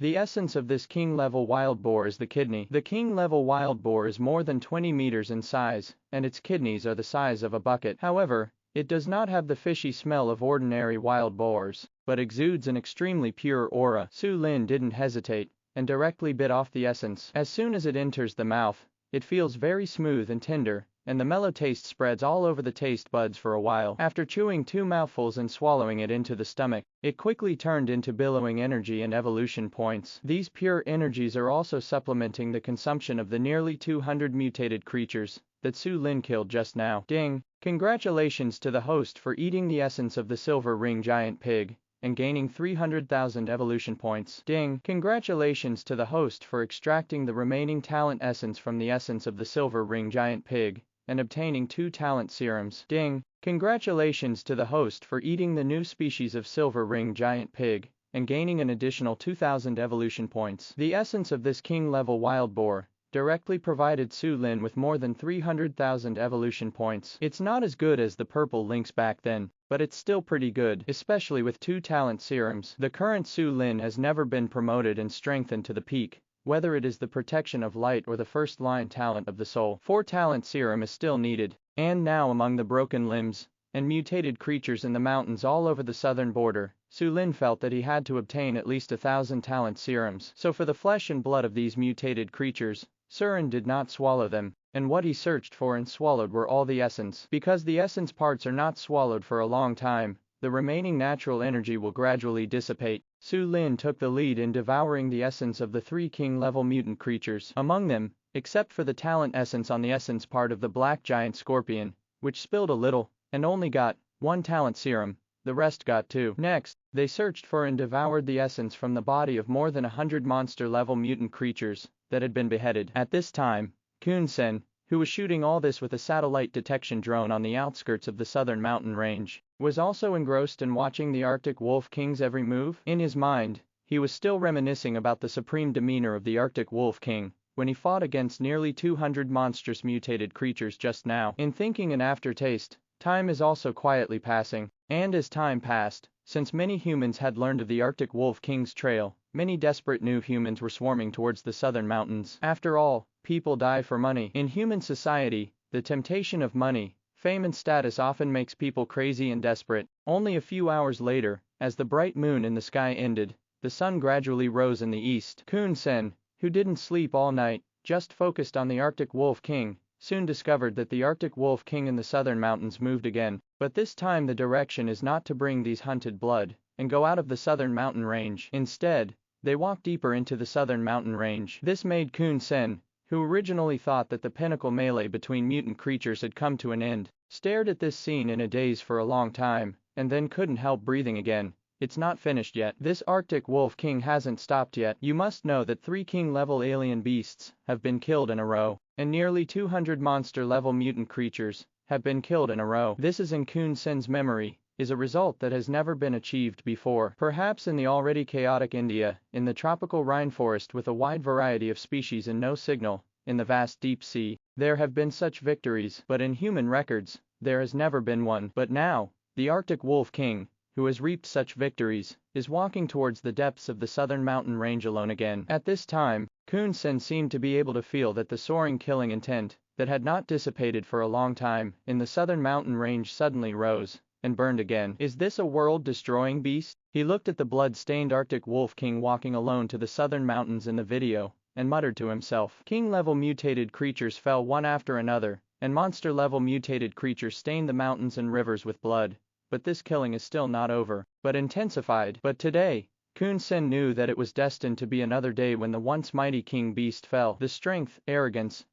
The essence of this king-level wild boar is the kidney. The king-level wild boar is more than 20 meters in size, and its kidneys are the size of a bucket. However, it does not have the fishy smell of ordinary wild boars, but exudes an extremely pure aura. Su Lin didn't hesitate, and directly bit off the essence. As soon as it enters the mouth, it feels very smooth and tender, and the mellow taste spreads all over the taste buds for a while. After chewing 2 mouthfuls and swallowing it into the stomach, it quickly turned into billowing energy and evolution points. These pure energies are also supplementing the consumption of the nearly 200 mutated creatures that Su Lin killed just now. Ding! Congratulations to the host for eating the essence of the silver ring giant pig and gaining 300,000 evolution points. Ding! Congratulations to the host for extracting the remaining talent essence from the essence of the silver ring giant pig and obtaining 2 talent serums. Ding! Congratulations to the host for eating the new species of silver ring giant pig and gaining an additional 2,000 evolution points. The essence of this king-level wild boar directly provided Su Lin with more than 300,000 evolution points. It's not as good as the purple lynx back then, but it's still pretty good, especially with 2 talent serums. The current Su Lin has never been promoted and strengthened to the peak, whether it is the protection of light or the first line talent of the soul. 4 talent serum is still needed, and now among the broken limbs and mutated creatures in the mountains all over the southern border, Su Lin felt that he had to obtain at least 1,000 talent serums. So for the flesh and blood of these mutated creatures, Surin did not swallow them, and what he searched for and swallowed were all the essence. Because the essence parts are not swallowed for a long time, the remaining natural energy will gradually dissipate. Su Lin took the lead in devouring the essence of the 3 king-level mutant creatures. Among them, except for the talent essence on the essence part of the black giant scorpion, which spilled a little, and only got 1 talent serum, the rest got 2. Next, they searched for and devoured the essence from the body of more than 100 monster-level mutant creatures that had been beheaded. At this time, Kun Sen, who was shooting all this with a satellite detection drone on the outskirts of the southern mountain range, was also engrossed in watching the Arctic Wolf King's every move. In his mind, he was still reminiscing about the supreme demeanor of the Arctic Wolf King when he fought against nearly 200 monstrous mutated creatures just now. In thinking and aftertaste, time is also quietly passing, and as time passed, since many humans had learned of the Arctic Wolf King's trail, many desperate new humans were swarming towards the southern mountains. After all, people die for money. In human society, the temptation of money, fame and status often makes people crazy and desperate. Only a few hours later, as the bright moon in the sky ended, the sun gradually rose in the east. Kun Sen, who didn't sleep all night, just focused on the Arctic Wolf King, soon discovered that the Arctic Wolf King in the southern mountains moved again. But this time the direction is not to bring these hunted blood and go out of the southern mountain range. Instead, they walk deeper into the southern mountain range. This made Kun Sen, who originally thought that the pinnacle melee between mutant creatures had come to an end, stared at this scene in a daze for a long time, and then couldn't help breathing again. It's not finished yet. This Arctic Wolf King hasn't stopped yet. You must know that 3 king-level alien beasts have been killed in a row. and nearly 200 monster-level mutant creatures have been killed in a row. This is in Kun Sen's memory, is a result that has never been achieved before. Perhaps in the already chaotic India, in the tropical rainforest with a wide variety of species and no signal, in the vast deep sea, there have been such victories, but in human records, there has never been one. But now, the Arctic Wolf King, who has reaped such victories, is walking towards the depths of the southern mountain range alone again. At this time, Kun Sen seemed to be able to feel that the soaring killing intent, that had not dissipated for a long time, in the southern mountain range suddenly rose and burned again. Is this a world-destroying beast? He looked at the blood-stained Arctic Wolf King walking alone to the southern mountains in the video, and muttered to himself. King-level mutated creatures fell one after another, and monster-level mutated creatures stained the mountains and rivers with blood. But this killing is still not over, but intensified. But today, Kun Sen knew that it was destined to be another day when the once mighty king beast fell. The strength, arrogance,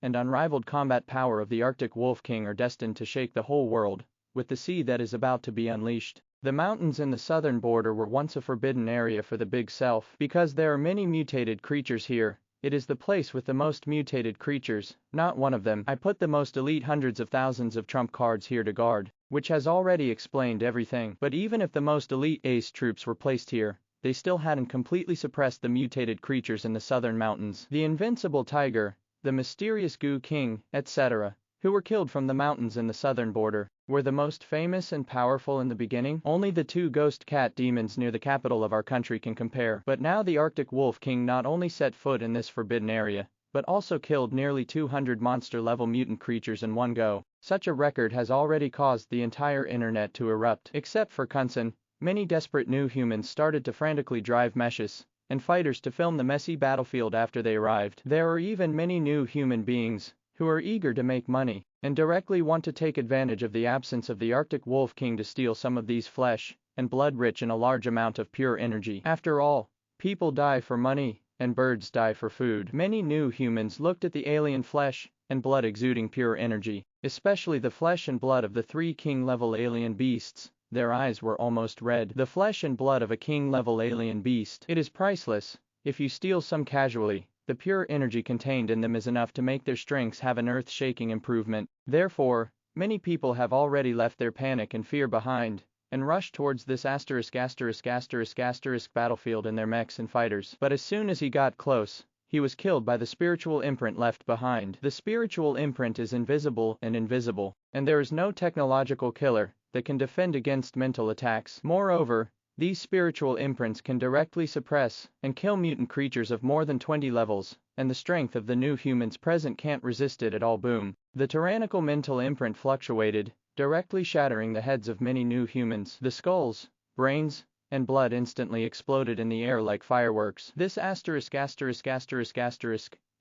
and unrivaled combat power of the Arctic Wolf King are destined to shake the whole world, with the sea that is about to be unleashed. The mountains in the southern border were once a forbidden area for the Big Self. Because there are many mutated creatures here, it is the place with the most mutated creatures, not one of them. I put the most elite hundreds of thousands of trump cards here to guard, which has already explained everything. But even if the most elite ace troops were placed here, they still hadn't completely suppressed the mutated creatures in the southern mountains. The invincible tiger, the mysterious Goo King, etc., who were killed from the mountains in the southern border, were the most famous and powerful in the beginning. Only the two ghost cat demons near the capital of our country can compare. But now the Arctic Wolf King not only set foot in this forbidden area, but also killed nearly 200 monster-level mutant creatures in one go. Such a record has already caused the entire internet to erupt. Except for Kun Sen, many desperate new humans started to frantically drive meshes and fighters to film the messy battlefield after they arrived. There are even many new human beings who are eager to make money, and directly want to take advantage of the absence of the Arctic Wolf King to steal some of these flesh and blood rich in a large amount of pure energy. After all, people die for money, and birds die for food. Many new humans looked at the alien flesh and blood exuding pure energy, especially the flesh and blood of the 3 king-level alien beasts. Their eyes were almost red. The flesh and blood of a king-level alien beast. It is priceless. If you steal some casually, the pure energy contained in them is enough to make their strengths have an earth-shaking improvement. Therefore, many people have already left their panic and fear behind, and rushed towards this battlefield in their mechs and fighters. But as soon as he got close, he was killed by the spiritual imprint left behind. The spiritual imprint is invisible, and there is no technological killer that can defend against mental attacks. Moreover, these spiritual imprints can directly suppress and kill mutant creatures of more than 20 levels, and the strength of the new humans present can't resist it at all. Boom. The tyrannical mental imprint fluctuated, directly shattering the heads of many new humans. The skulls, brains, and blood instantly exploded in the air like fireworks. This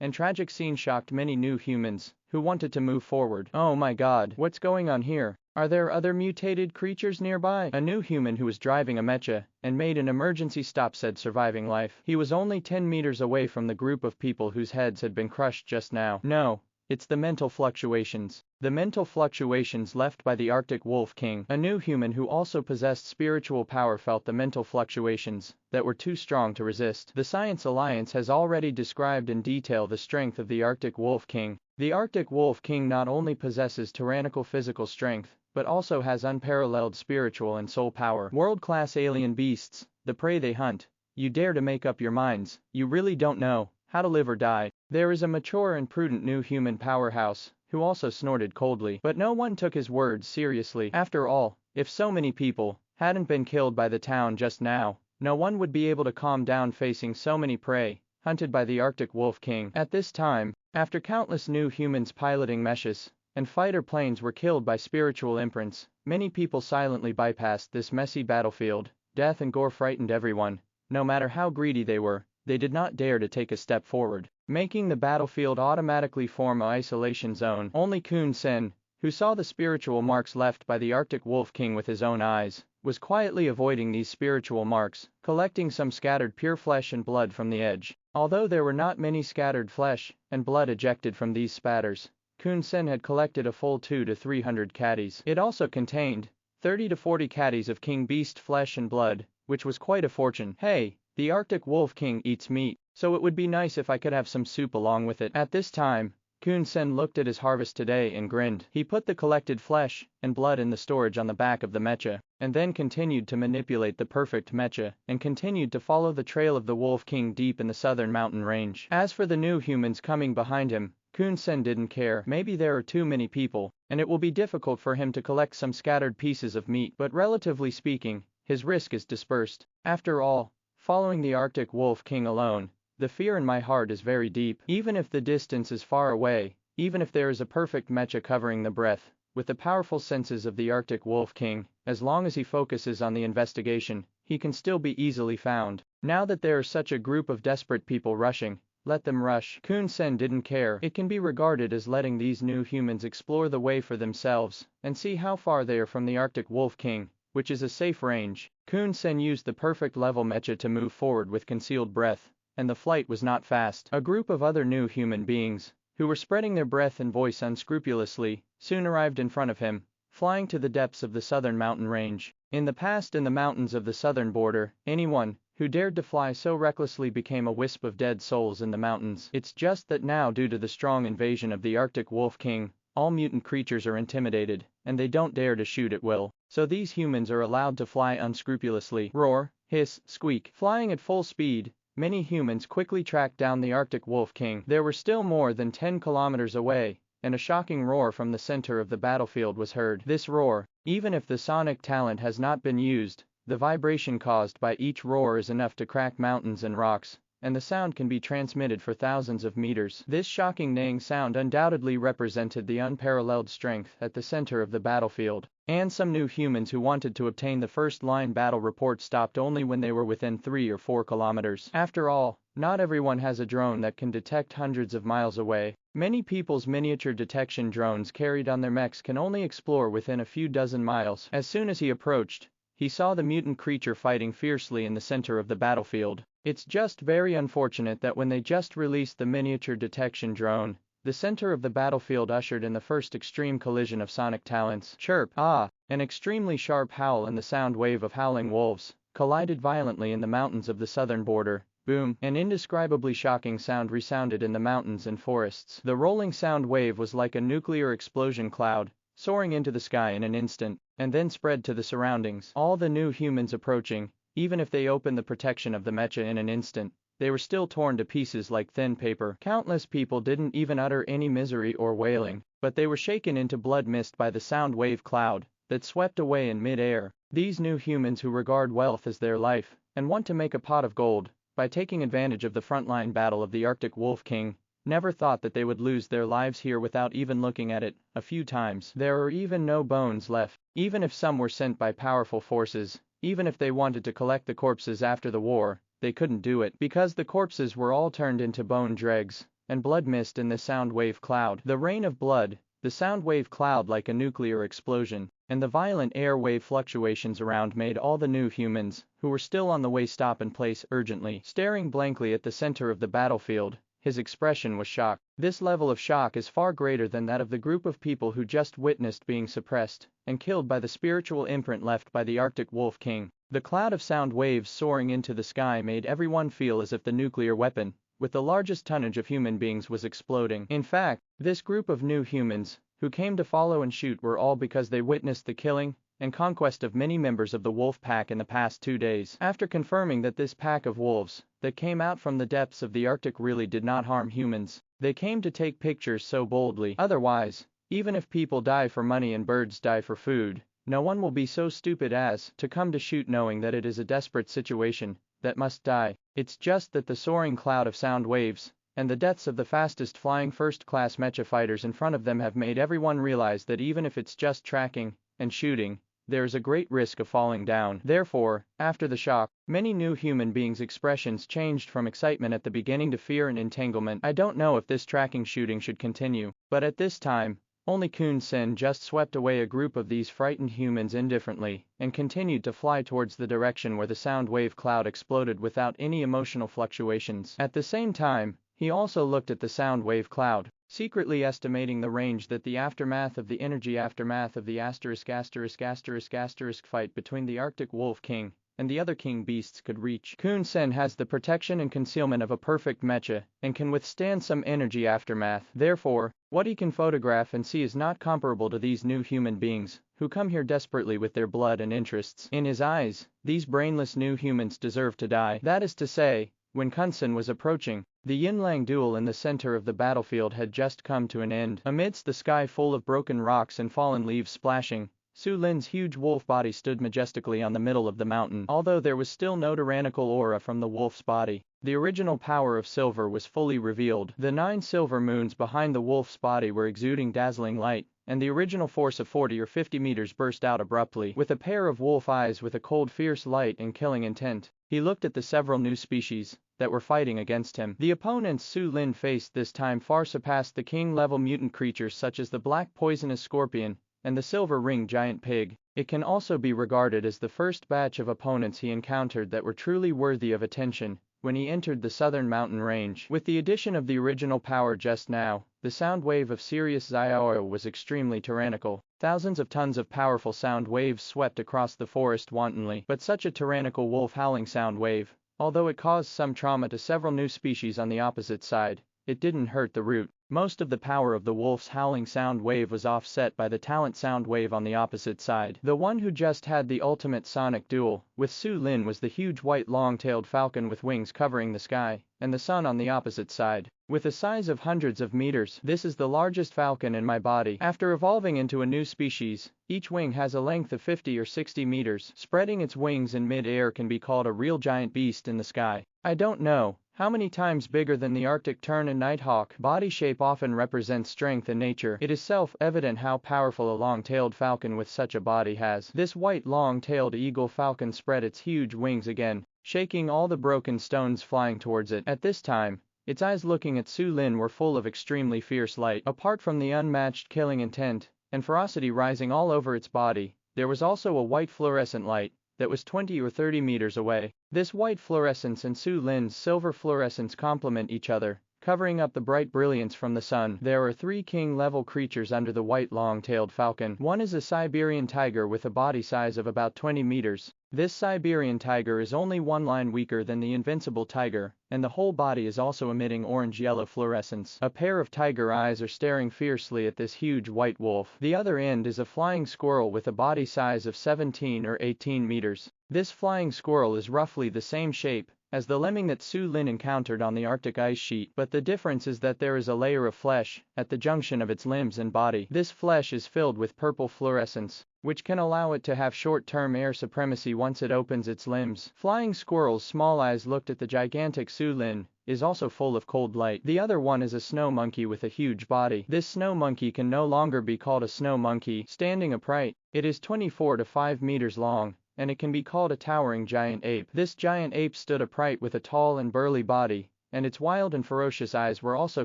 and tragic scene shocked many new humans who wanted to move forward. Oh my god, what's going on here? Are there other mutated creatures nearby? A new human who was driving a mecha and made an emergency stop said, surviving life. He was only 10 meters away from the group of people whose heads had been crushed just now. No, it's the mental fluctuations. The mental fluctuations left by the Arctic Wolf King. A new human who also possessed spiritual power felt the mental fluctuations that were too strong to resist. The Science Alliance has already described in detail the strength of the Arctic Wolf King. The Arctic Wolf King not only possesses tyrannical physical strength, but also has unparalleled spiritual and soul power. World-class alien beasts, the prey they hunt. You dare to make up your minds, you really don't know how to live or die. There is a mature and prudent new human powerhouse, who also snorted coldly. But no one took his words seriously. After all, if so many people hadn't been killed by the town just now, no one would be able to calm down facing so many prey, hunted by the Arctic Wolf King. At this time, after countless new humans piloting meshes and fighter planes were killed by spiritual imprints, many people silently bypassed this messy battlefield. Death and gore frightened everyone. No matter how greedy they were, they did not dare to take a step forward, making the battlefield automatically form an isolation zone. Only Kun Sen, who saw the spiritual marks left by the Arctic Wolf King with his own eyes, was quietly avoiding these spiritual marks, collecting some scattered pure flesh and blood from the edge. Although there were not many scattered flesh and blood ejected from these spatters, Kun Sen had collected a full 200 to 300 caddies. It also contained 30 to 40 caddies of king beast flesh and blood, which was quite a fortune. Hey, The Arctic Wolf King eats meat, so it would be nice if I could have some soup along with it. At this time, Kun-sen looked at his harvest today and grinned. He put the collected flesh and blood in the storage on the back of the mecha, and then continued to manipulate the perfect mecha, and continued to follow the trail of the Wolf King deep in the southern mountain range. As for the new humans coming behind him, Kun-sen didn't care. Maybe there are too many people, and it will be difficult for him to collect some scattered pieces of meat, but relatively speaking, his risk is dispersed. After all, following the Arctic Wolf King alone, the fear in my heart is very deep. Even if the distance is far away, even if there is a perfect mecha covering the breath, with the powerful senses of the Arctic Wolf King, as long as he focuses on the investigation, he can still be easily found. Now that there is such a group of desperate people rushing, let them rush. Kun-sen didn't care. It can be regarded as letting these new humans explore the way for themselves, and see how far they are from the Arctic Wolf King, which is a safe range. Kun-sen used the perfect level mecha to move forward with concealed breath, and the flight was not fast. A group of other new human beings, who were spreading their breath and voice unscrupulously, soon arrived in front of him, flying to the depths of the southern mountain range. In the past, in the mountains of the southern border, anyone who dared to fly so recklessly became a wisp of dead souls in the mountains. It's just that now, due to the strong invasion of the Arctic Wolf King, all mutant creatures are intimidated, and they don't dare to shoot at will. So these humans are allowed to fly unscrupulously. Roar, hiss, squeak. Flying at full speed, many humans quickly tracked down the Arctic Wolf King. There were still more than 10 kilometers away, and a shocking roar from the center of the battlefield was heard. This roar, even if the sonic talent has not been used, the vibration caused by each roar is enough to crack mountains and rocks, and the sound can be transmitted for thousands of meters. This shocking neighing sound undoubtedly represented the unparalleled strength at the center of the battlefield, and some new humans who wanted to obtain the first-line battle report stopped only when they were within 3 or 4 kilometers. After all, not everyone has a drone that can detect hundreds of miles away. Many people's miniature detection drones carried on their mechs can only explore within a few dozen miles. As soon as he approached, he saw the mutant creature fighting fiercely in the center of the battlefield. It's just very unfortunate that when they just released the miniature detection drone, the center of the battlefield ushered in the first extreme collision of sonic talents. Chirp, ah, an extremely sharp howl and the sound wave of howling wolves collided violently in the mountains of the southern border. Boom, an indescribably shocking sound resounded in the mountains and forests. The rolling sound wave was like a nuclear explosion cloud, soaring into the sky in an instant, and then spread to the surroundings. All the new humans approaching, even if they opened the protection of the mecha in an instant, they were still torn to pieces like thin paper. Countless people didn't even utter any misery or wailing, but they were shaken into blood mist by the sound wave cloud that swept away in mid-air. These new humans who regard wealth as their life, and want to make a pot of gold, by taking advantage of the frontline battle of the Arctic Wolf King, never thought that they would lose their lives here without even looking at it a few times. There are even no bones left. Even if some were sent by powerful forces, even if they wanted to collect the corpses after the war, they couldn't do it, because the corpses were all turned into bone dregs and blood mist in the sound wave cloud. The rain of blood, the sound wave cloud like a nuclear explosion, and the violent air wave fluctuations around made all the new humans, who were still on the way, stop and place urgently. Staring blankly at the center of the battlefield, his expression was shock. This level of shock is far greater than that of the group of people who just witnessed being suppressed and killed by the spiritual imprint left by the Arctic Wolf King. The cloud of sound waves soaring into the sky made everyone feel as if the nuclear weapon, with the largest tonnage of human beings, was exploding. In fact, this group of new humans, who came to follow and shoot, were all because they witnessed the killing and conquest of many members of the wolf pack in the past 2 days. After confirming that this pack of wolves that came out from the depths of the Arctic really did not harm humans, they came to take pictures so boldly. Otherwise, even if people die for money and birds die for food, no one will be so stupid as to come to shoot knowing that it is a desperate situation that must die. It's just that the soaring cloud of sound waves and the deaths of the fastest flying first-class mecha fighters in front of them have made everyone realize that even if it's just tracking and shooting, there is a great risk of falling down. Therefore, after the shock, many new human beings' expressions changed from excitement at the beginning to fear and entanglement. I don't know if this tracking shooting should continue, but at this time, only Kun-sen just swept away a group of these frightened humans indifferently, and continued to fly towards the direction where the sound wave cloud exploded without any emotional fluctuations. At the same time, he also looked at the sound wave cloud, secretly estimating the range that the aftermath of the energy aftermath of the **** fight between the Arctic Wolf King and the other king beasts could reach. Kun Sen has the protection and concealment of a perfect mecha, and can withstand some energy aftermath. Therefore, what he can photograph and see is not comparable to these new human beings, who come here desperately with their blood and interests. In his eyes, these brainless new humans deserve to die. That is to say, when Kun Sen was approaching, the yin-yang duel in the center of the battlefield had just come to an end. Amidst the sky full of broken rocks and fallen leaves splashing, Su Lin's huge wolf body stood majestically on the middle of the mountain. Although there was still no tyrannical aura from the wolf's body, the original power of silver was fully revealed. The 9 silver moons behind the wolf's body were exuding dazzling light, and the original force of 40 or 50 meters burst out abruptly. With a pair of wolf eyes with a cold fierce light and killing intent, he looked at the several new species that were fighting against him. The opponents Su Lin faced this time far surpassed the king-level mutant creatures such as the black poisonous scorpion and the silver ring giant pig. It can also be regarded as the first batch of opponents he encountered that were truly worthy of attention when he entered the southern mountain range. With the addition of the original power just now, the sound wave of Sirius Xiao was extremely tyrannical. Thousands of tons of powerful sound waves swept across the forest wantonly. But such a tyrannical wolf howling sound wave, although it caused some trauma to several new species on the opposite side, it didn't hurt the root. Most of the power of the wolf's howling sound wave was offset by the talent sound wave on the opposite side. The one who just had the ultimate sonic duel with Su Lin was the huge white long-tailed falcon with wings covering the sky and the sun on the opposite side. With a size of hundreds of meters, this is the largest falcon in my body. After evolving into a new species, each wing has a length of 50 or 60 meters. Spreading its wings in mid-air can be called a real giant beast in the sky. I don't know how many times bigger than the Arctic tern and nighthawk. Body shape often represents strength in nature. It is self-evident how powerful a long-tailed falcon with such a body has. This white long-tailed eagle falcon spread its huge wings again, shaking all the broken stones flying towards it. At this time, its eyes looking at Su Lin were full of extremely fierce light. Apart from the unmatched killing intent and ferocity rising all over its body, there was also a white fluorescent light that was 20 or 30 meters away. This white fluorescence and Su Lin's silver fluorescence complement each other, covering up the bright brilliance from the sun. There are 3 king-level creatures under the white long-tailed falcon. One is a Siberian tiger with a body size of about 20 meters. This Siberian tiger is only one line weaker than the invincible tiger, and the whole body is also emitting orange-yellow fluorescence. A pair of tiger eyes are staring fiercely at this huge white wolf. The other end is a flying squirrel with a body size of 17 or 18 meters. This flying squirrel is roughly the same shape as the lemming that Su Lin encountered on the Arctic ice sheet, but the difference is that there is a layer of flesh at the junction of its limbs and body. This flesh is filled with purple fluorescence, which can allow it to have short-term air supremacy once it opens its limbs. Flying squirrel's small eyes looked at the gigantic Su Lin, is also full of cold light. The other one is a snow monkey with a huge body. This snow monkey can no longer be called a snow monkey. Standing upright, it is 24 to 5 meters long, and it can be called a towering giant ape. This giant ape stood upright with a tall and burly body, and its wild and ferocious eyes were also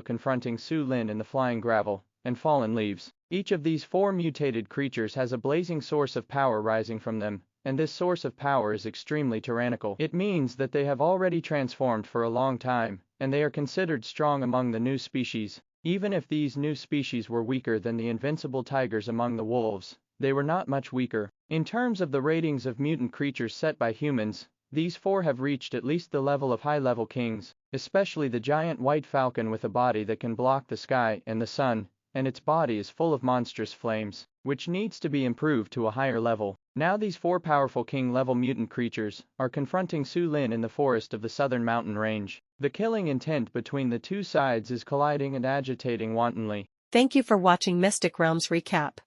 confronting Su Lin in the flying gravel and fallen leaves. Each of these 4 mutated creatures has a blazing source of power rising from them, and this source of power is extremely tyrannical. It means that they have already transformed for a long time, and they are considered strong among the new species. Even if these new species were weaker than the invincible tigers among the wolves, they were not much weaker. In terms of the ratings of mutant creatures set by humans, these 4 have reached at least the level of high-level kings, especially the giant white falcon with a body that can block the sky and the sun, and its body is full of monstrous flames, which needs to be improved to a higher level. Now these 4 powerful king-level mutant creatures are confronting Su Lin in the forest of the southern mountain range. The killing intent between the 2 sides is colliding and agitating wantonly. Thank you for watching Mystic Realms Recap.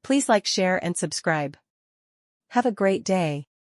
Please like, share and subscribe. Have a great day.